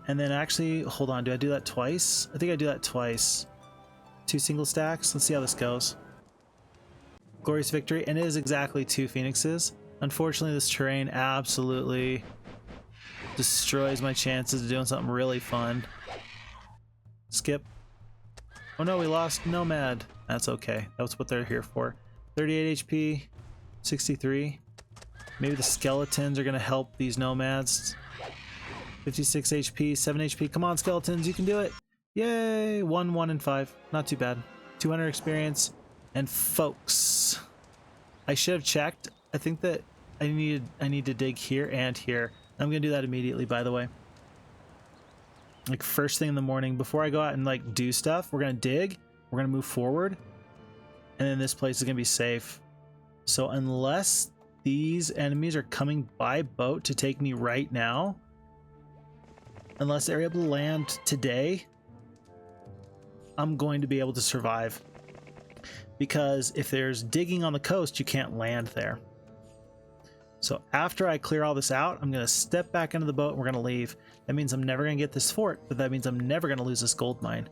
S1: And then actually, hold on, do I do that twice? I think I do that twice. 2 single stacks. Let's see how this goes. Glorious victory, and it is exactly 2 phoenixes. Unfortunately, this terrain absolutely destroys my chances of doing something really fun. Skip. Oh no, we lost nomad. That's okay. That's what they're here for. 38 HP, 63. Maybe the skeletons are going to help these nomads. 56 HP, 7 HP. Come on, skeletons, you can do it. Yay! 1, 1, and 5. Not too bad. 200 experience. And folks, I should have checked. I think that I need to dig here and here. I'm going to do that immediately, by the way. like first thing in the morning before I go out and like do stuff. We're gonna dig, we're gonna move forward, and then this place is gonna be safe. So unless these enemies are coming by boat to take me right now, unless they're able to land today, I'm going to be able to survive. Because if there's digging on the coast, you can't land there. So after I clear all this out, I'm going to step back into the boat and we're going to leave. That means I'm never going to get this fort, but that means I'm never going to lose this gold mine.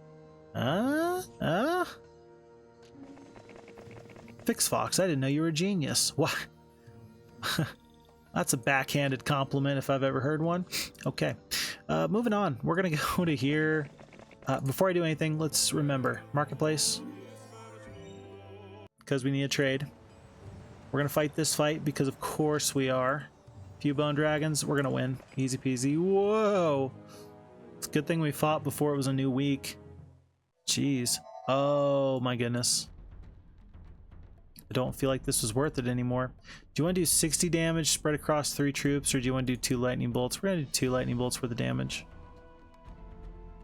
S1: Phixfox, I didn't know you were a genius. What? That's a backhanded compliment if I've ever heard one. Okay, moving on. We're going to go to here. Before I do anything, let's remember Marketplace. Because we need a trade. We're going to fight this fight because of course we are. Few bone dragons, we're going to win. Easy peasy. Whoa! It's a good thing we fought before it was a new week. Jeez. Oh my goodness. I don't feel like this was worth it anymore. Do you want to do 60 damage spread across 3 troops, or do you want to do 2 lightning bolts? We're going to do 2 lightning bolts for the damage.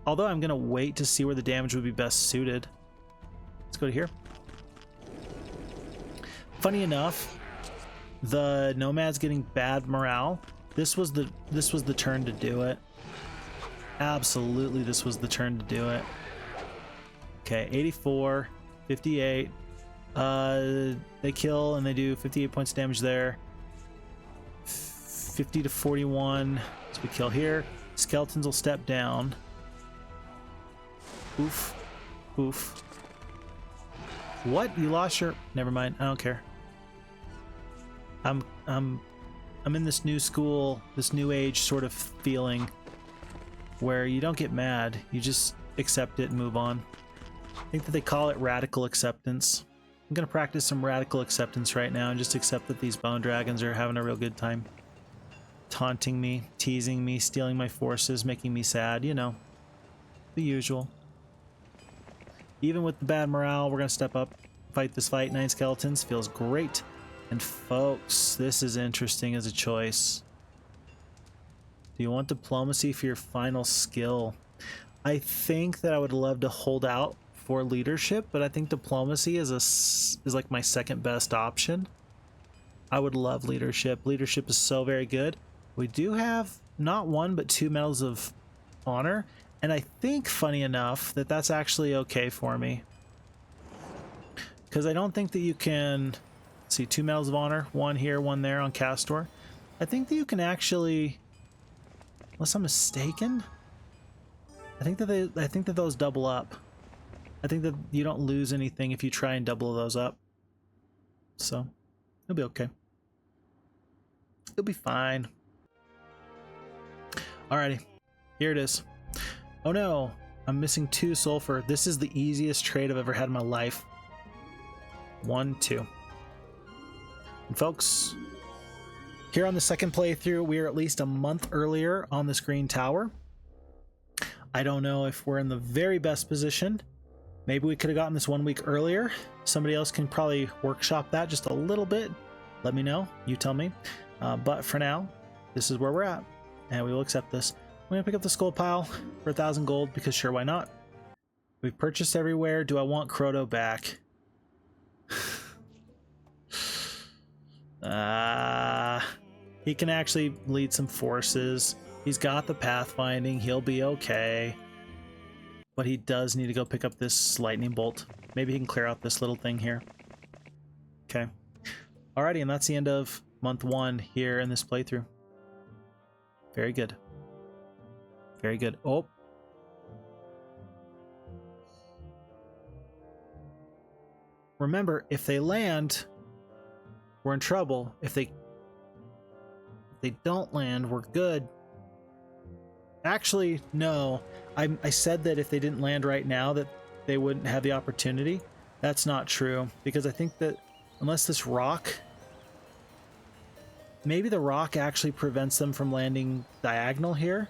S1: Although I'm going to wait to see where the damage would be best suited. Let's go to here. Funny enough, the nomads getting bad morale. This was the turn to do it. Absolutely, this was the turn to do it. Okay, 84, 58. They kill and they do 58 points of damage there. 50 to 41. So we kill here. Skeletons will step down. Oof. Oof. What? You lost your... Never mind. I don't care. I'm in this new school, this new age sort of feeling where you don't get mad. You just accept it and move on. I think that they call it radical acceptance. I'm going to practice some radical acceptance right now and just accept that these bone dragons are having a real good time. Taunting me, teasing me, stealing my forces, making me sad, you know. The usual. Even with the bad morale, we're going to step up, fight this fight. 9 skeletons, feels great. And folks, this is interesting as a choice. Do you want diplomacy for your final skill? I think that I would love to hold out for leadership, but I think diplomacy is like my second best option. I would love leadership. Leadership is so very good. We do have not 1 but 2 medals of honor, and I think, funny enough, that that's actually okay for me. Because I don't think that you can... See, 2 medals of honor, 1 here, 1 there on Castor. I think that you can actually, unless I'm mistaken, I think that those double up. I think that you don't lose anything if you try and double those up. So, it'll be okay. It'll be fine. Alrighty, here it is. Oh no, I'm missing 2 sulfur. This is the easiest trade I've ever had in my life. 1, 2. And folks, here on the second playthrough, we are at least a month earlier on this green tower. I don't know if we're in the very best position. Maybe we could have gotten this 1 week earlier. Somebody else can probably workshop that just a little bit. Let me know. You tell me. But for now, this is where we're at. And we will accept this. I'm going to pick up the skull pile for 1,000 gold because sure, why not? We've purchased everywhere. Do I want Crodo back? He can actually lead some forces. He's got the pathfinding. He'll be okay. But he does need to go pick up this lightning bolt. Maybe he can clear out this little thing here. Okay. Alrighty, and that's the end of month 1 here in this playthrough. Very good. Very good. Oh. Remember, if they land, we're in trouble. If they don't land, we're good. Actually, no. I said that if they didn't land right now, that they wouldn't have the opportunity. That's not true, because I think that unless this rock... Maybe the rock actually prevents them from landing diagonal here.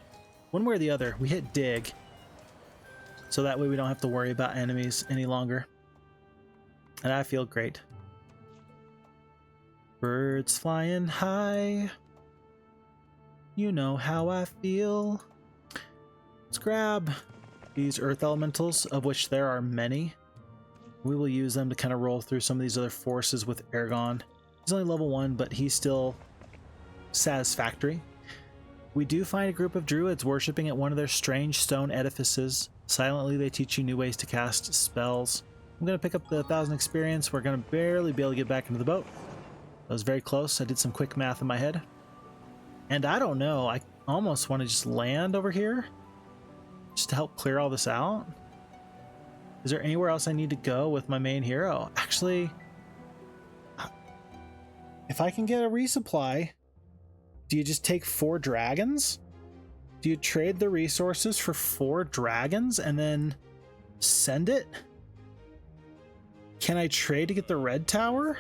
S1: One way or the other, we hit dig. So that way we don't have to worry about enemies any longer. And I feel great. Birds flying high. You know how I feel. Let's grab these earth elementals, of which there are many. We will use them to kind of roll through some of these other forces with Aragon. He's only level 1, but he's still satisfactory. We do find a group of druids worshipping at one of their strange stone edifices. Silently, they teach you new ways to cast spells. I'm going to pick up the 1,000 experience. We're going to barely be able to get back into the boat. That was very close. I did some quick math in my head. And I don't know, I almost want to just land over here just to help clear all this out. Is there anywhere else I need to go with my main hero? Actually, if I can get a resupply, do you just take 4 dragons? Do you trade the resources for 4 dragons and then send it? Can I trade to get the red tower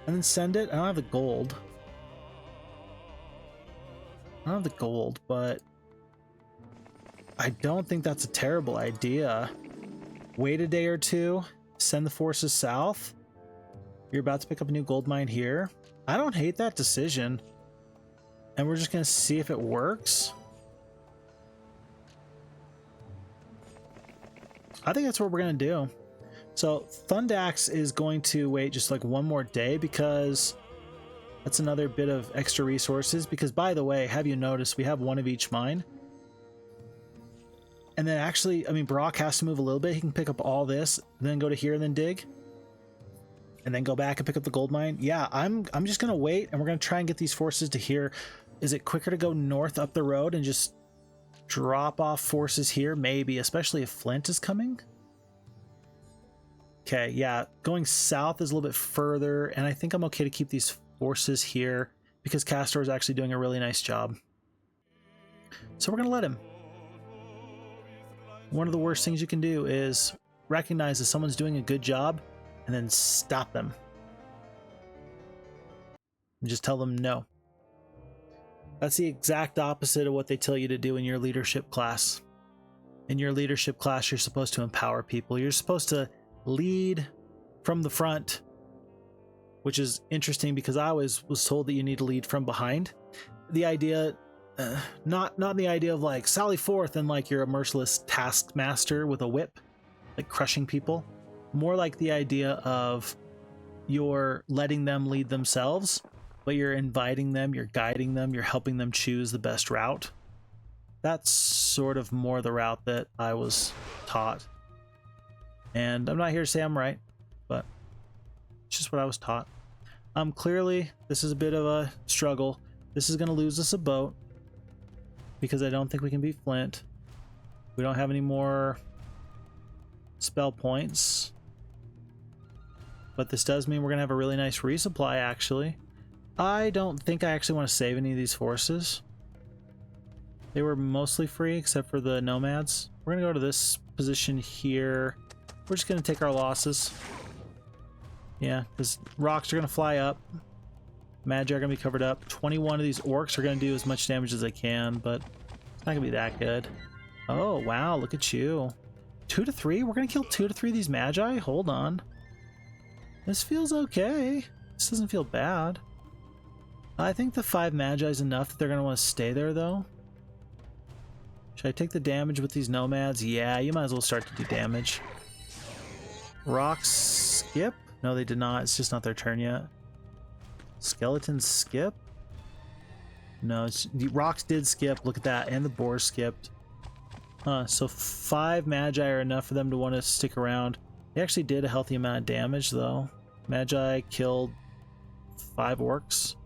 S1: and then send it? I don't have the gold. But I don't think that's a terrible idea. Wait a day or 2, send the forces south. You're about to pick up a new gold mine here. I don't hate that decision. And we're just going to see if it works. I think that's what we're going to do. So Thundax is going to wait just like 1 more day because that's another bit of extra resources. Because by the way, have you noticed we have 1 of each mine? And then actually, I mean, Barok has to move a little bit. He can pick up all this, then go to here and then dig. And then go back and pick up the gold mine. Yeah, I'm just going to wait and we're going to try and get these forces to here. Is it quicker to go north up the road and just drop off forces here? Maybe, especially if Flint is coming. Okay, yeah, going south is a little bit further, and I think I'm okay to keep these forces here because Castor is actually doing a really nice job. So we're going to let him. One of the worst things you can do is recognize that someone's doing a good job and then stop them. And just tell them no. That's the exact opposite of what they tell you to do in your leadership class. In your leadership class, you're supposed to empower people. You're supposed to lead from the front, which is interesting because I always was told that you need to lead from behind. The idea, not the idea of like sally forth and like you're a merciless taskmaster with a whip, like crushing people. More like the idea of you're letting them lead themselves, but you're inviting them, you're guiding them, you're helping them choose the best route. That's sort of more the route that I was taught. And I'm not here to say I'm right, but it's just what I was taught. Clearly, this is a bit of a struggle. This is going to lose us a boat because I don't think we can beat Flint. We don't have any more spell points. But this does mean we're going to have a really nice resupply, actually. I don't think I actually want to save any of these forces. They were mostly free except for the nomads. We're going to go to this position here. We're just going to take our losses. Yeah, because rocks are going to fly up. Magi are going to be covered up. 21 of these orcs are going to do as much damage as they can, but it's not going to be that good. Oh, wow, look at you. 2 to 3? We're going to kill 2 to 3 of these magi? Hold on. This feels okay. This doesn't feel bad. I think the 5 magi is enough that they're going to want to stay there, though. Should I take the damage with these nomads? Yeah, you might as well start to do damage. Rocks skip? No, they did not. It's just not their turn yet. Skeletons skip? No, the rocks did skip. Look at that. And the boars skipped. So 5 magi are enough for them to want to stick around. They actually did a healthy amount of damage, though. Magi killed 5 orcs.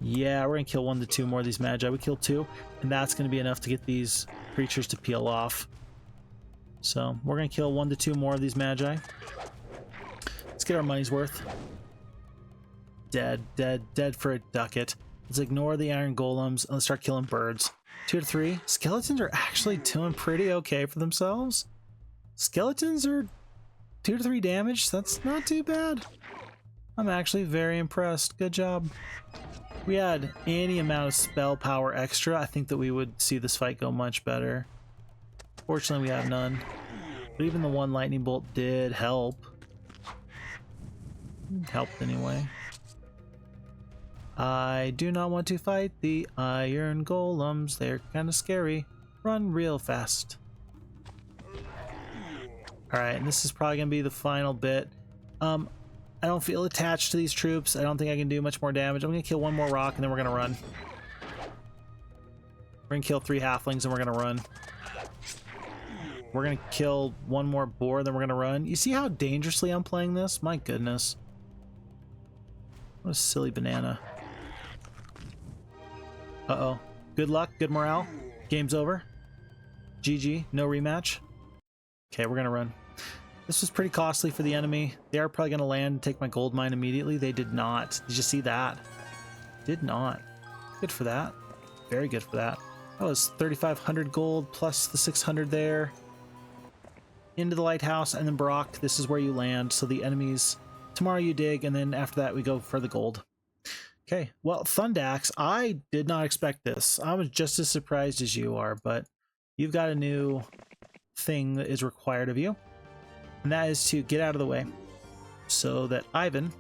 S1: Yeah, we're going to kill 1 to 2 more of these magi. We killed 2, and that's going to be enough to get these creatures to peel off. So we're going to kill 1 to 2 more of these magi. Let's get our money's worth. Dead, dead, dead for a ducat. Let's ignore the iron golems and let's start killing birds. 2 to 3. Skeletons are actually doing pretty okay for themselves. Skeletons are 2 to 3 damage. That's not too bad. I'm actually very impressed. Good job. If we had any amount of spell power extra, I think that we would see this fight go much better. Fortunately, we have none. But even the 1 lightning bolt did help. Helped anyway. I do not want to fight the iron golems. They're kind of scary. Run real fast. Alright, and this is probably going to be the final bit. I don't feel attached to these troops. I don't think I can do much more damage. I'm going to kill one more rock and then we're going to run. We're going to kill 3 halflings and we're going to run. We're going to kill one more boar, then we're going to run. You see how dangerously I'm playing this? My goodness. What a silly banana. Uh-oh. Good luck, good morale. Game's over. GG, no rematch. Okay, we're going to run. This was pretty costly for the enemy. They are probably going to land and take my gold mine immediately. They did not. Did you see that? Did not. Good for that. Very good for that. That was 3,500 gold plus the 600 there. Into the lighthouse, and then Barok, this is where you land. So the enemies, tomorrow you dig, and then after that we go for the gold. Okay, well, Thundax, I did not expect this. I was just as surprised as you are, but you've got a new thing that is required of you. And that is to get out of the way so that Ivan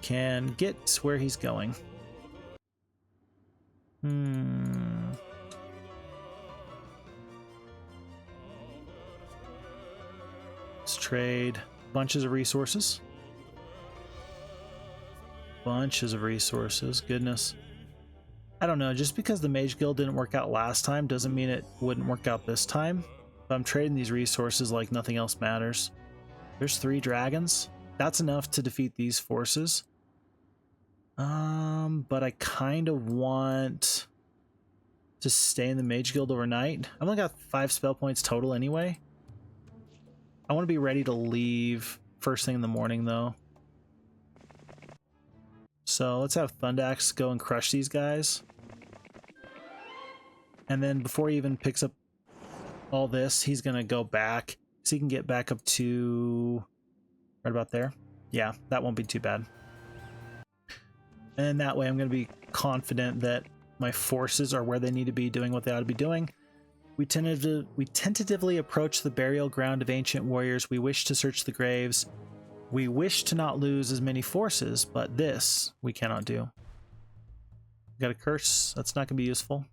S1: can get where he's going. Let's trade bunches of resources. Bunches of resources. Goodness. I don't know. Just because the Mage Guild didn't work out last time doesn't mean it wouldn't work out this time. But I'm trading these resources like nothing else matters. There's 3 dragons. That's enough to defeat these forces. But I kind of want to stay in the Mage Guild overnight. I've only got 5 spell points total anyway. I want to be ready to leave first thing in the morning though. So let's have Thundax go and crush these guys. And then before he even picks up all this, he's going to go back. So he can get back up to right about there. Yeah, that won't be too bad. And that way I'm going to be confident that my forces are where they need to be, doing what they ought to be doing. We tentatively approach the burial ground of ancient warriors. We wish to search the graves. We wish to not lose as many forces, but this we cannot do. Got a curse. That's not going to be useful.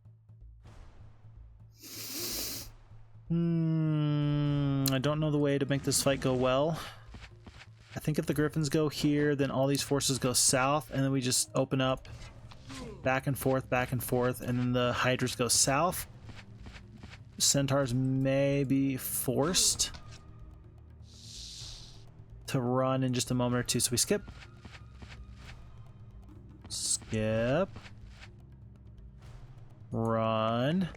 S1: I don't know the way to make this fight go well. I think if the Griffins go here, then all these forces go south, and then we just open up back and forth, and then the Hydras go south. Centaurs may be forced to run in just a moment or two, so we skip. Skip. Run.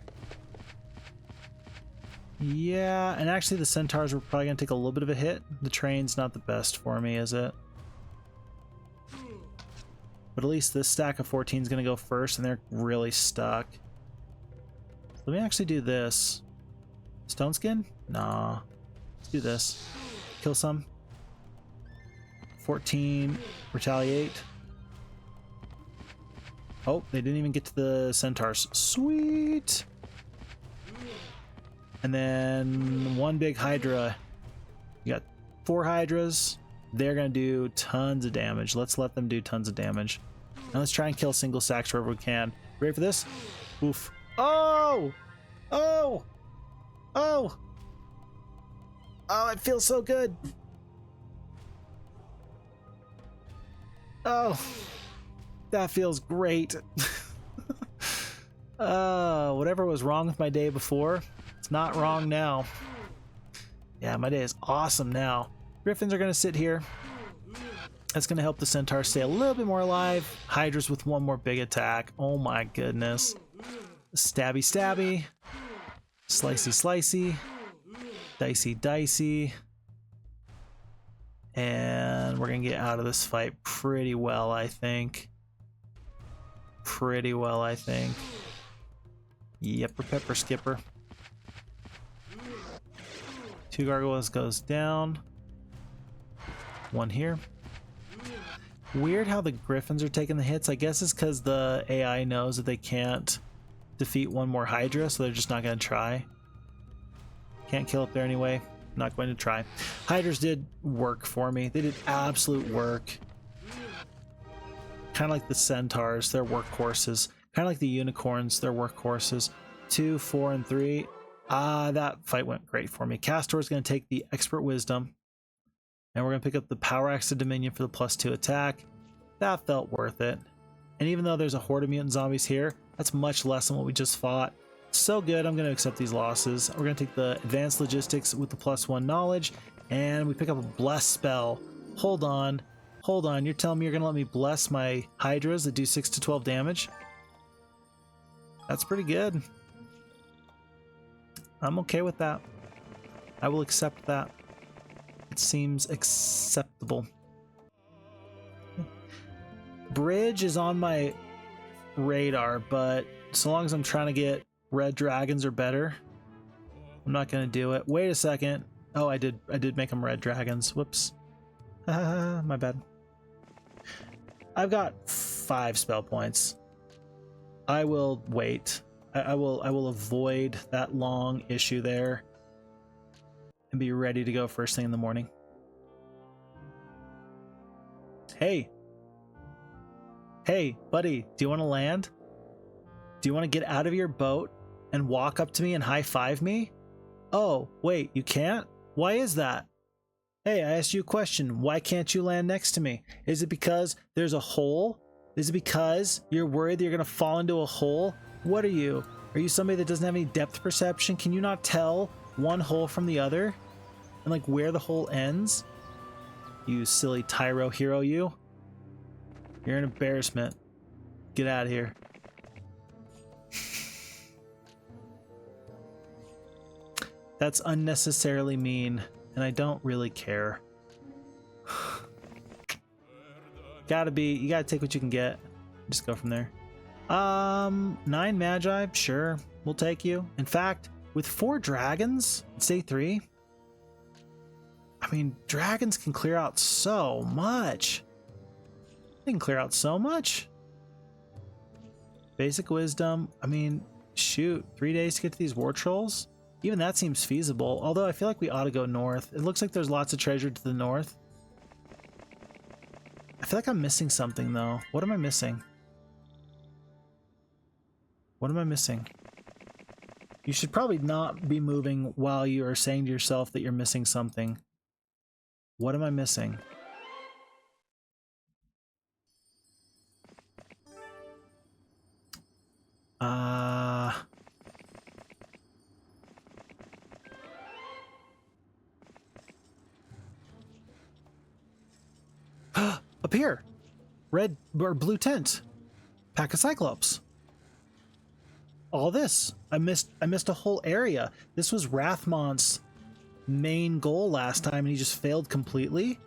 S1: Yeah, and actually the Centaurs were probably going to take a little bit of a hit. The train's not the best for me, is it? But at least this stack of 14 is going to go first, and they're really stuck. Let me actually do this. Stone skin? Nah. Let's do this. Kill some. 14. Retaliate. Oh, they didn't even get to the Centaurs. Sweet! And then one big Hydra. You got 4 Hydras. They're going to do tons of damage. Let's let them do tons of damage. Now let's try and kill single sacks wherever we can. Ready for this? Oof. Oh! Oh! Oh! Oh, it feels so good. Oh, that feels great. Whatever was wrong with my day before, it's not wrong now. Yeah, my day is awesome now. Griffins are going to sit here. That's going to help the Centaur stay a little bit more alive. Hydras with one more big attack. Oh my goodness. Stabby, stabby. Slicey, slicey. Dicey, dicey. And we're going to get out of this fight pretty well, I think. Pretty well, I think. Yepper pepper skipper. 2 gargoyles goes down. 1 here. Weird how the Griffins are taking the hits. I guess it's because the AI knows that they can't defeat one more Hydra, so they're just not going to try. Can't kill up there anyway. Not going to try. Hydras did work for me. They did absolute work. Kind of like the Centaurs, they're workhorses. Kind of like the Unicorns, they're workhorses. 2, 4, and 3. That fight went great for me. Castor's going to take the Expert Wisdom, and we're going to pick up the Power Axe of Dominion for the +2 attack. That felt worth it. And even though there's a horde of mutant zombies here, that's much less than what we just fought. So good, I'm going to accept these losses. We're going to take the Advanced Logistics with the +1 knowledge, and we pick up a Bless spell. Hold on. Hold on, you're telling me you're going to let me bless my Hydras that do 6 to 12 damage? That's pretty good. I'm okay with that. I will accept that. It seems acceptable. Bridge is on my radar, but so long as I'm trying to get red dragons or better, I'm not going to do it. Wait a second. Oh, I did make them red dragons. Whoops. My bad. I've got 5 spell points. I will wait. I will avoid that long issue there and be ready to go first thing in the morning. Hey. Hey, buddy, do you want to land? Do you want to get out of your boat and walk up to me and high-five me? Oh, wait, you can't? Why is that? Hey, I asked you a question. Why can't you land next to me? Is it because there's a hole? Is it because you're worried that you're going to fall into a hole? What are you? Are you somebody that doesn't have any depth perception? Can you not tell one hole from the other? And like where the hole ends? You silly Tyro hero, you. You're an embarrassment. Get out of here. That's unnecessarily mean, and I don't really care. You gotta take what you can get. Just go from there. 9 Magi, sure, we'll take you. In fact, with 4 dragons, it's day 3. I mean, dragons can clear out so much. They can clear out so much. Basic wisdom. I mean, shoot, 3 days to get to these war trolls? Even that seems feasible, although I feel like we ought to go north. It looks like there's lots of treasure to the north. I feel like I'm missing something, though. What am I missing? What am I missing? You should probably not be moving while you are saying to yourself that you're missing something. What am I missing? Up here! Red or blue tent. Pack of Cyclops. All this. I missed a whole area. This was Rathmont's main goal last time and he just failed completely.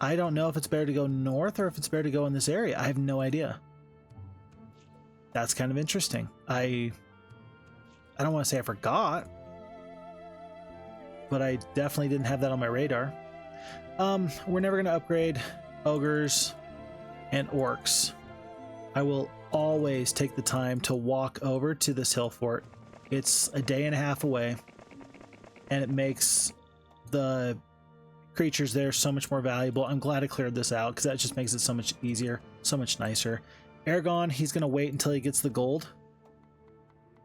S1: I don't know if it's better to go north or if it's better to go in this area. I have no idea. That's kind of interesting. I don't want to say I forgot, but I definitely didn't have that on my radar. We're never going to upgrade ogres and orcs. I will always take the time to walk over to this hill fort. It's a day and a half away, and it makes the creatures there so much more valuable. I'm glad I cleared this out because that just makes it so much easier, so much nicer. Aragon, he's going to wait until he gets the gold.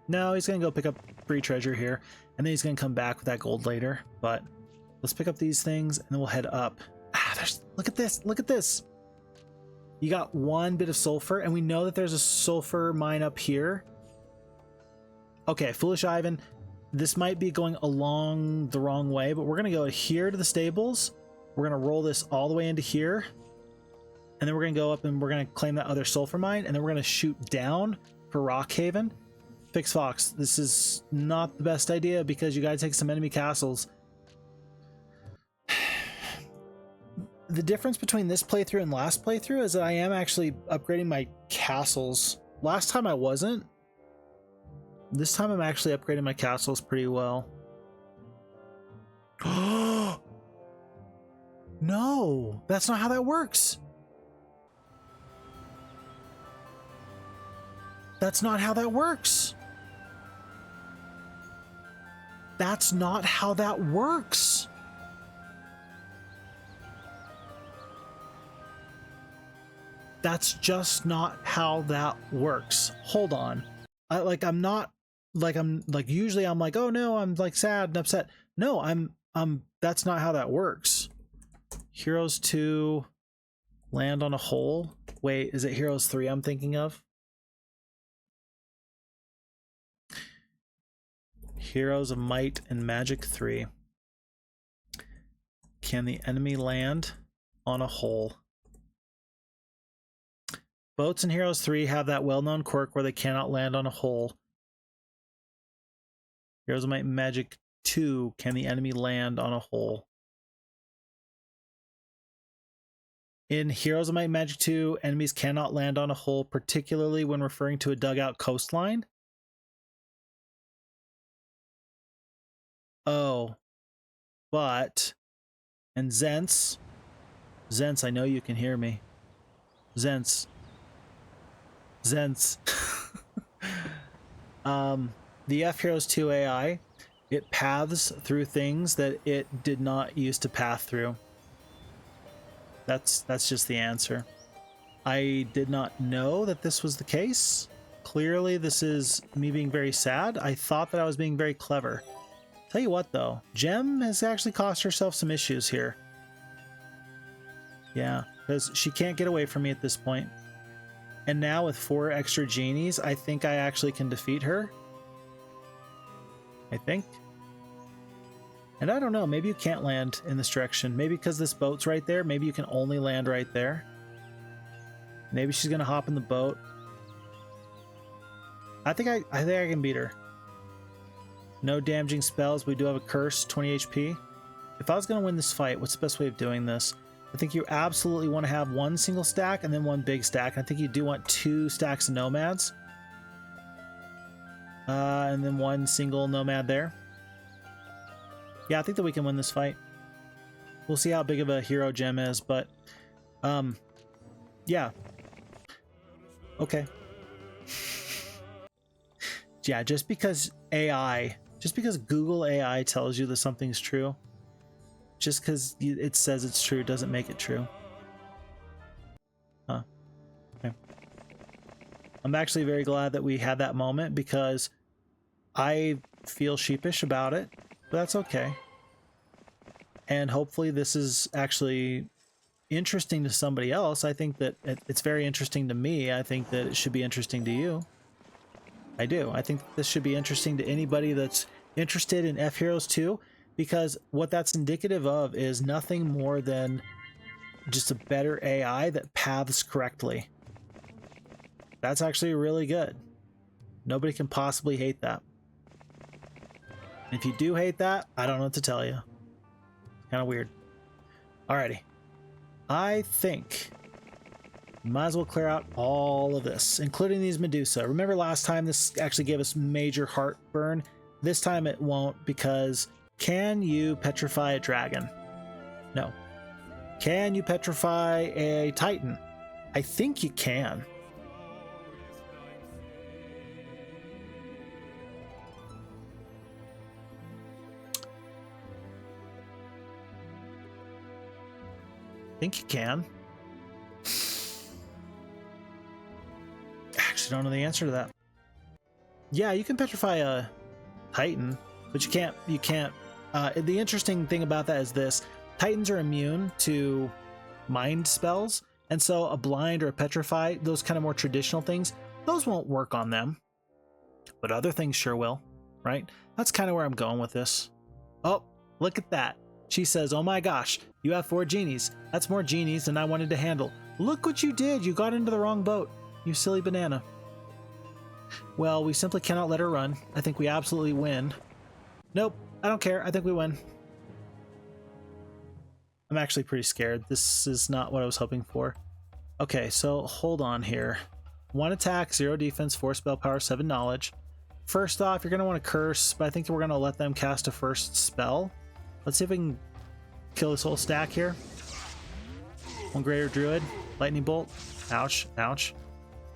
S1: No, he's going to go pick up free treasure here, and then he's going to come back with that gold later. But let's pick up these things, and then we'll head up. Look at this. Look at this. You got 1 bit of sulfur, and we know that there's a sulfur mine up here. Okay, Foolish Ivan, this might be going along the wrong way, but we're going to go here to the stables. We're going to roll this all the way into here. And then we're going to go up and we're going to claim that other sulfur mine, and then we're going to shoot down for Rockhaven. Phixfox, this is not the best idea because you got to take some enemy castles. The difference between this playthrough and last playthrough is that I am actually upgrading my castles. Last time I wasn't. This time I'm actually upgrading my castles pretty well. No, that's not how that works. That's not how that works. That's not how that works. That's just not how that works. Hold on. I'm not like, I'm like, usually I'm like, oh no, I'm like sad and upset. No, that's not how that works. Heroes 2 land on a hole. Wait, is it Heroes 3 I'm thinking of? Heroes of Might and Magic 3. Can the enemy land on a hole? Boats in Heroes 3 have that well-known quirk where they cannot land on a hole. Heroes of Might and Magic 2, can the enemy land on a hole? In Heroes of Might and Magic 2, enemies cannot land on a hole, particularly when referring to a dugout coastline. Oh, but, and Zents, I know you can hear me. Zents. The FHeroes2 AI, it paths through things that it did not used to path through. That's just the answer. I did not know that this was the case. Clearly, this is me being very sad. I thought that I was being very clever. Tell you what, though, Gem has actually cost herself some issues here. Yeah, because she can't get away from me at this point. And now with 4 extra genies, I think I actually can defeat her. I think. And I don't know, maybe you can't land in this direction. Maybe because this boat's right there, maybe you can only land right there. Maybe she's gonna hop in the boat. I think I can beat her. No damaging spells. We do have a curse, 20 HP. If I was gonna win this fight, what's the best way of doing this? I think you absolutely want to have 1 single stack and then 1 big stack. I think you do want 2 stacks of nomads. And then 1 single nomad there. Yeah, I think that we can win this fight. We'll see how big of a hero Gem is, but yeah. Okay. Yeah, just because Google AI tells you that something's true, just because it says it's true doesn't make it true. Huh. Okay. I'm actually very glad that we had that moment because I feel sheepish about it. But that's okay. And hopefully this is actually interesting to somebody else. I think that it's very interesting to me. I think that it should be interesting to you. I do. I think this should be interesting to anybody that's interested in FHeroes2, because what that's indicative of is nothing more than just a better AI that paths correctly. That's actually really good. Nobody can possibly hate that. If you do hate that, I don't know what to tell you. Kind of weird. Alrighty. I think might as well clear out all of this, including these Medusa. Remember last time this actually gave us major heartburn? This time it won't, because can you petrify a dragon? No. Can you petrify a Titan? I think you can. I think you can. I actually don't know the answer to that. Yeah, you can petrify a Titan, but you can't, the interesting thing about that is this: Titans are immune to mind spells, and so a blind or a petrify, those kind of more traditional things, those won't work on them. But other things sure will, right? That's kind of where I'm going with this. Oh, look at that. She says, oh my gosh, you have 4 genies. That's more genies than I wanted to handle. Look what you did. You got into the wrong boat. You silly banana. Well, we simply cannot let her run. I think we absolutely win. Nope, I don't care. I think we win. I'm actually pretty scared. This is not what I was hoping for. Okay, so hold on here. 1 attack, 0 defense, 4 spell power, 7 knowledge. First off, you're going to want to curse, but I think we're going to let them cast a first spell. Let's see if we can kill this whole stack here. 1 greater druid, lightning bolt. Ouch, ouch.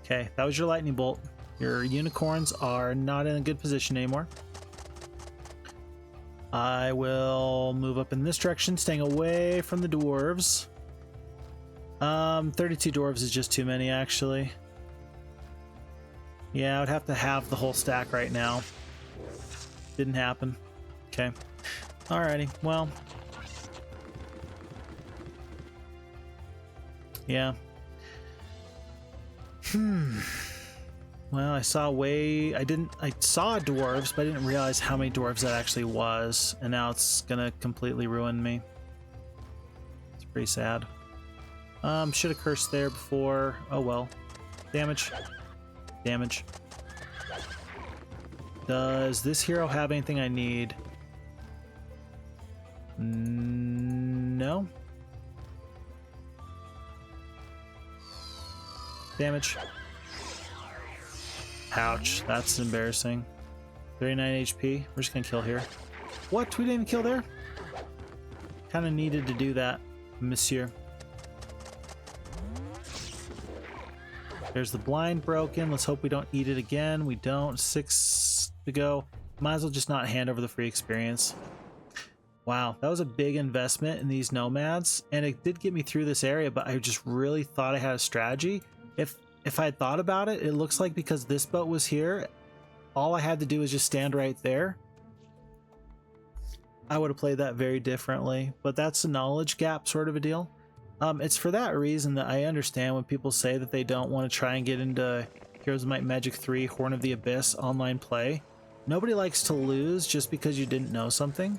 S1: Okay, that was your lightning bolt. Your unicorns are not in a good position anymore. I will move up in this direction, staying away from the dwarves. 32 dwarves is just too many, actually. Yeah, I would have to have the whole stack right now. Didn't happen. Okay. Alrighty, well. Yeah. Well, I saw I saw dwarves, but I didn't realize how many dwarves that actually was, and now it's gonna completely ruin me. It's pretty sad. Should have cursed there before. Oh well. Damage. Damage. Does this hero have anything I need? No. Damage. Ouch, that's embarrassing. 39 HP. We're just gonna kill here. What? We didn't kill there? Kind of needed to do that, monsieur. There's the blind broken. Let's hope we don't eat it again. We don't. 6 to go. Might as well just not hand over the free experience. Wow, that was a big investment in these nomads, and it did get me through this area, but I just really thought I had a strategy. If I had thought about it, it looks like because this boat was here, all I had to do was just stand right there. I would have played that very differently, but that's a knowledge gap sort of a deal. It's for that reason that I understand when people say that they don't want to try and get into Heroes of Might Magic 3 Horn of the Abyss online play. Nobody likes to lose just because you didn't know something.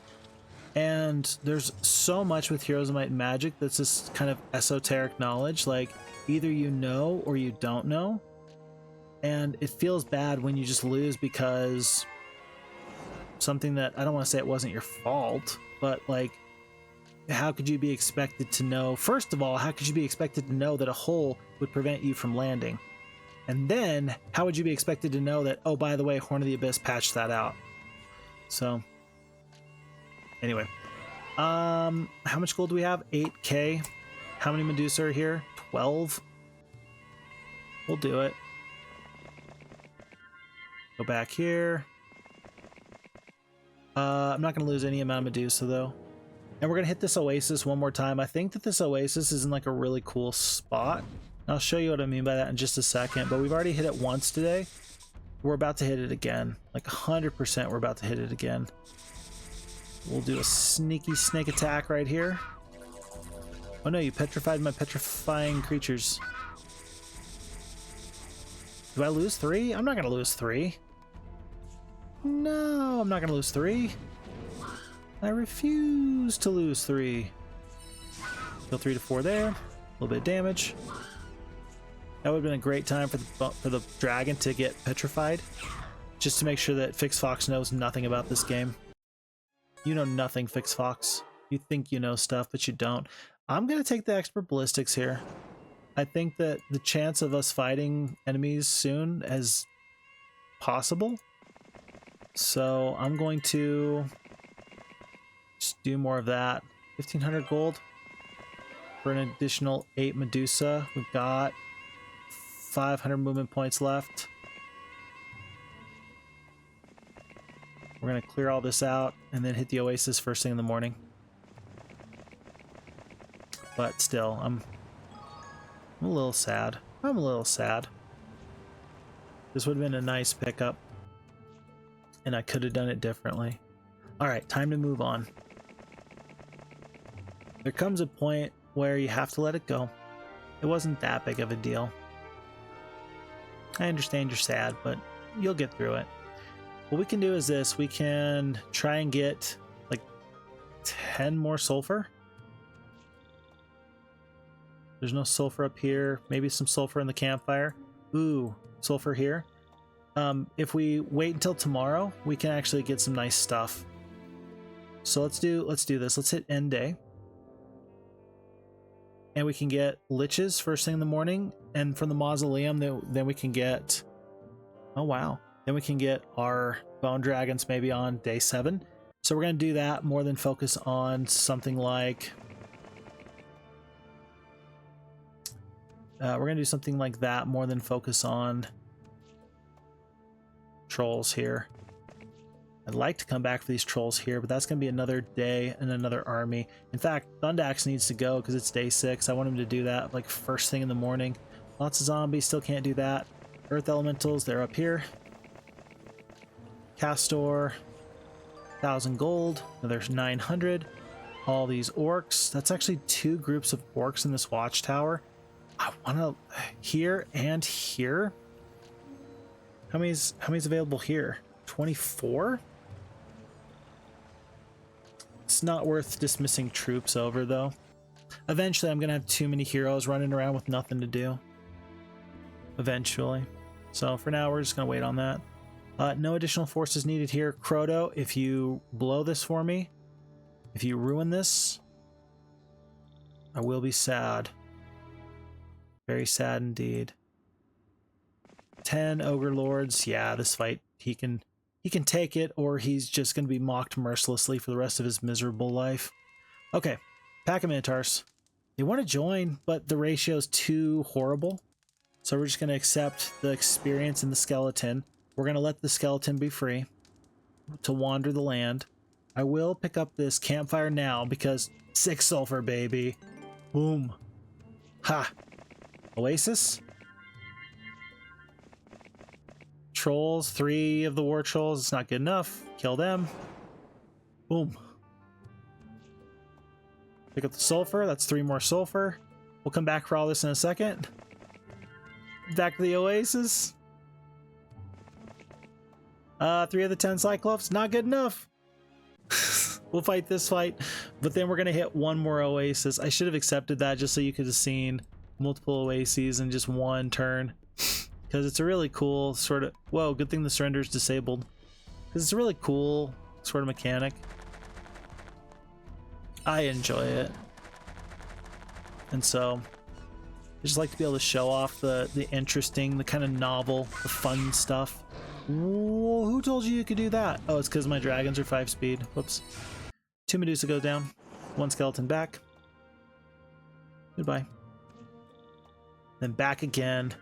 S1: And there's so much with Heroes of Might and Magic that's this kind of esoteric knowledge, like either you know or you don't know. And it feels bad when you just lose because something that, I don't want to say it wasn't your fault, but like, how could you be expected to know? First of all, how could you be expected to know that a hole would prevent you from landing? And then, how would you be expected to know that, oh, by the way, Horn of the Abyss patched that out? So, anyway. How much gold do we have? 8k. How many Medusa are here? 12. We'll do it. Go back here. I'm not going to lose any amount of Medusa, though. And we're going to hit this Oasis one more time. I think that this Oasis is in like a really cool spot. I'll show you what I mean by that in just a second, but we've already hit it once today. We're about to hit it again. Like 100% we're about to hit it again. We'll do a sneaky snake attack right here. Oh no, you petrified my petrifying creatures. Do I lose 3? I'm not going to lose 3. No, I'm not going to lose 3. I refuse to lose 3. Kill 3 to 4 there. A little bit of damage. That would have been a great time for the dragon to get petrified. Just to make sure that Phixfox knows nothing about this game. You know nothing, Phixfox. You think you know stuff, but you don't. I'm going to take the expert ballistics here. I think that the chance of us fighting enemies soon is possible. So I'm going to just do more of that. 1500 gold for an additional 8 Medusa. We've got 500 movement points left. We're going to clear all this out and then hit the Oasis first thing in the morning. But still, I'm a little sad. I'm a little sad. This would have been a nice pickup. And I could have done it differently. Alright, time to move on. There comes a point where you have to let it go. It wasn't that big of a deal. I understand you're sad, but you'll get through it. What we can do is this. We can try and get like 10 more sulfur. There's no sulfur up here. Maybe some sulfur in the campfire. Ooh, sulfur here. If we wait until tomorrow, we can actually get some nice stuff. So let's do this. Let's hit end day. And we can get liches first thing in the morning. And from the mausoleum, then we can get... Oh, wow. Then we can get our bone dragons maybe on day 7. So we're going to do that more than focus on something like... we're going to do something like that more than focus on trolls here. I'd like to come back for these trolls here, but that's going to be another day and another army. In fact, Thundax needs to go because it's day 6. I want him to do that like first thing in the morning. Lots of zombies, still can't do that. Earth Elementals, they're up here. Castor, 1,000 gold. There's 900. All these orcs. That's actually 2 groups of orcs in this watchtower. I want to here and here. How many's available here? 24? It's not worth dismissing troops over, though. Eventually, I'm going to have too many heroes running around with nothing to do. Eventually. So for now, we're just going to wait on that. No additional forces needed here. Crodo, if you blow this for me, if you ruin this, I will be sad. Very sad indeed. 10 Ogre Lords. Yeah, this fight, he can take it, or he's just going to be mocked mercilessly for the rest of his miserable life. Okay, pack of Minotaurs. They want to join, but the ratio is too horrible. So we're just going to accept the experience in the skeleton. We're going to let the skeleton be free to wander the land. I will pick up this campfire now because 6 sulfur, baby. Boom. Ha. Oasis. Trolls, 3 of the war trolls. It's not good enough. Kill them. Boom. Pick up the sulfur. That's 3 more sulfur. We'll come back for all this in a second. Back to the Oasis. 3 of the 10 Cyclops. Not good enough. We'll fight this fight, but then we're going to hit 1 more Oasis. I should have accepted that just so you could have seen multiple Oases in just 1 turn. Because it's a really cool sort of... Whoa, good thing the surrender is disabled. Because it's a really cool sort of mechanic. I enjoy it. And so, I just like to be able to show off the interesting, the kind of novel, the fun stuff. Whoa, who told you could do that? Oh, it's because my dragons are 5 speed. Whoops. 2 Medusa go down. 1 skeleton back. Goodbye. Then back again.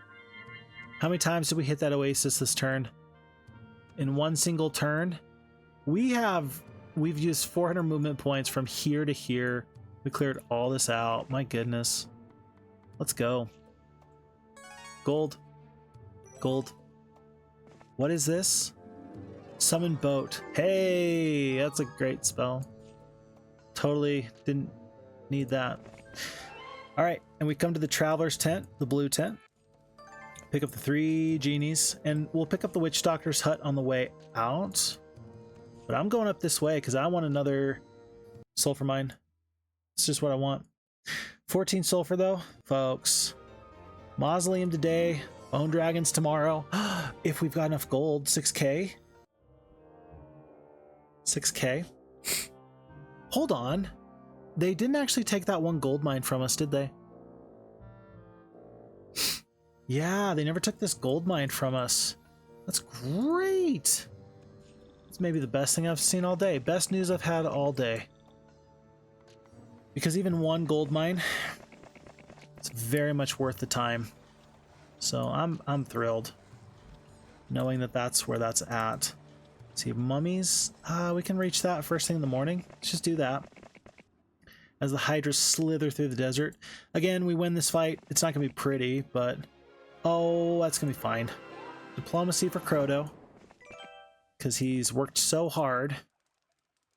S1: How many times did we hit that Oasis this turn? In 1 single turn? We've used 400 movement points from here to here. We cleared all this out. My goodness. Let's go. Gold. Gold. What is this? Summon boat. Hey, that's a great spell. Totally didn't need that. All right, and we come to the Traveler's Tent, the blue tent. Pick up the 3 genies, and we'll pick up the Witch Doctor's hut on the way out. But I'm going up this way because I want another sulfur mine. It's just what I want. 14 sulfur though, folks. Mausoleum today. Bone Dragons tomorrow. If we've got enough gold. 6k. 6k. Hold on. They didn't actually take that 1 gold mine from us, did they? Yeah, they never took this gold mine from us. That's great. It's maybe the best thing I've seen all day. Best news I've had all day. Because even 1 gold mine, it's very much worth the time. So I'm thrilled knowing that that's where that's at. Let's see, mummies. We can reach that first thing in the morning. Let's just do that. As the Hydras slither through the desert. Again, we win this fight. It's not going to be pretty, but... Oh, that's going to be fine. Diplomacy for Crodo. Because he's worked so hard.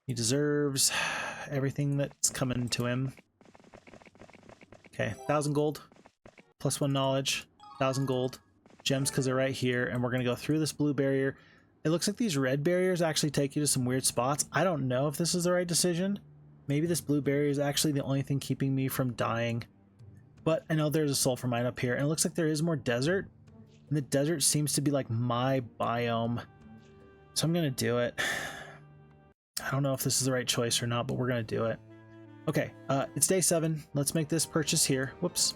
S1: He deserves everything that's coming to him. Okay, 1,000 gold. Plus 1 knowledge. 1,000 gold. Gems because they're right here. And we're going to go through this blue barrier. It looks like these red barriers actually take you to some weird spots. I don't know if this is the right decision. Maybe this blue barrier is actually the only thing keeping me from dying. But I know there's a sulfur mine up here. And it looks like there is more desert. And the desert seems to be like my biome. So I'm going to do it. I don't know if this is the right choice or not, but we're going to do it. Okay, it's day 7. Let's make this purchase here. Whoops.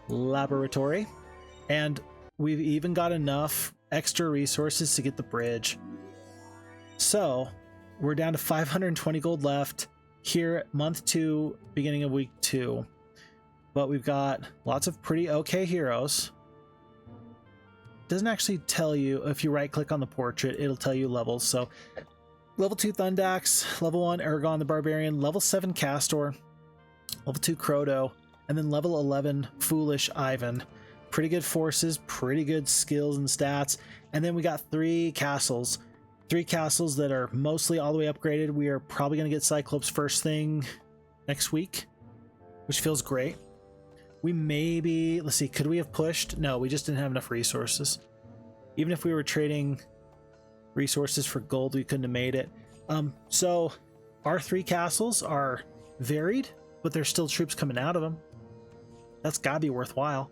S1: Laboratory. And we've even got enough extra resources to get the bridge. So we're down to 520 gold left here, month 2, beginning of week 2. But we've got lots of pretty okay heroes. Doesn't actually tell you, if you right click on the portrait, it'll tell you levels. So level 2 Thundax, level 1 Aragon the Barbarian, level 7 Castor, level 2 Crodo, and then level 11 Foolish Ivan. pretty good forces, pretty good skills and stats. And then we got 3 castles. 3 castles that are mostly all the way upgraded. We are probably going to get Cyclops first thing next week, which feels great. We maybe, let's see, could we have pushed? No, we just didn't have enough resources. Even if we were trading resources for gold, we couldn't have made it. So our 3 castles are varied, but there's still troops coming out of them. That's gotta be worthwhile.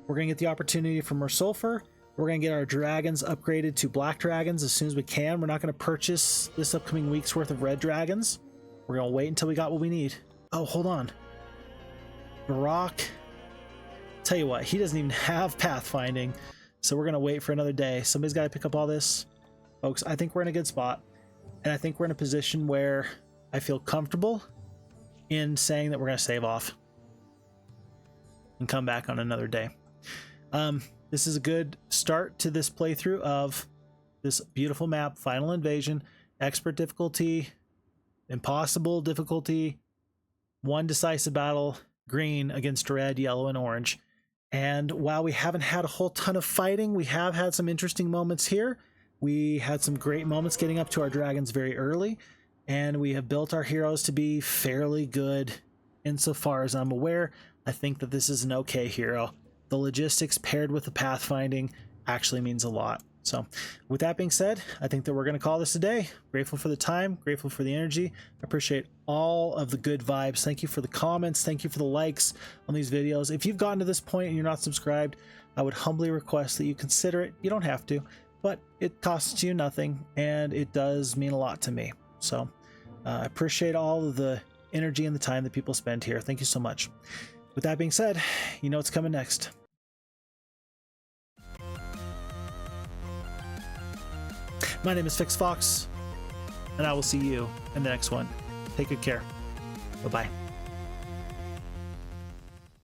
S1: We're gonna get the opportunity for more Sulfur. We're gonna get our dragons upgraded to black dragons as soon as we can. We're not gonna purchase this upcoming week's worth of red dragons. We're gonna wait until we got what we need. Oh, hold on. Barok. Tell you what, he doesn't even have pathfinding, so we're gonna wait for another day. Somebody's gotta pick up all this. Folks, I think we're in a good spot, and I think we're in a position where I feel comfortable in saying that we're gonna save off and come back on another day. This is a good start to this playthrough of this beautiful map, Final Invasion, expert difficulty, impossible difficulty, 1 decisive battle, green against red, yellow, and orange. And while we haven't had a whole ton of fighting, we have had some interesting moments here. We had some great moments getting up to our dragons very early, and we have built our heroes to be fairly good insofar as I'm aware. I think that this is an okay hero. The logistics paired with the pathfinding actually means a lot. So with that being said, I think that we're going to call this a day. Grateful for the time, grateful for the energy. I appreciate all of the good vibes. Thank you for the comments. Thank you for the likes on these videos. If you've gotten to this point and you're not subscribed, I would humbly request that you consider it. You don't have to, but it costs you nothing, and it does mean a lot to me. So I appreciate all of the energy and the time that people spend here. Thank you so much. With that being said, you know what's coming next. My name is Phixfox, and I will see you in the next one. Take good care. Bye-bye.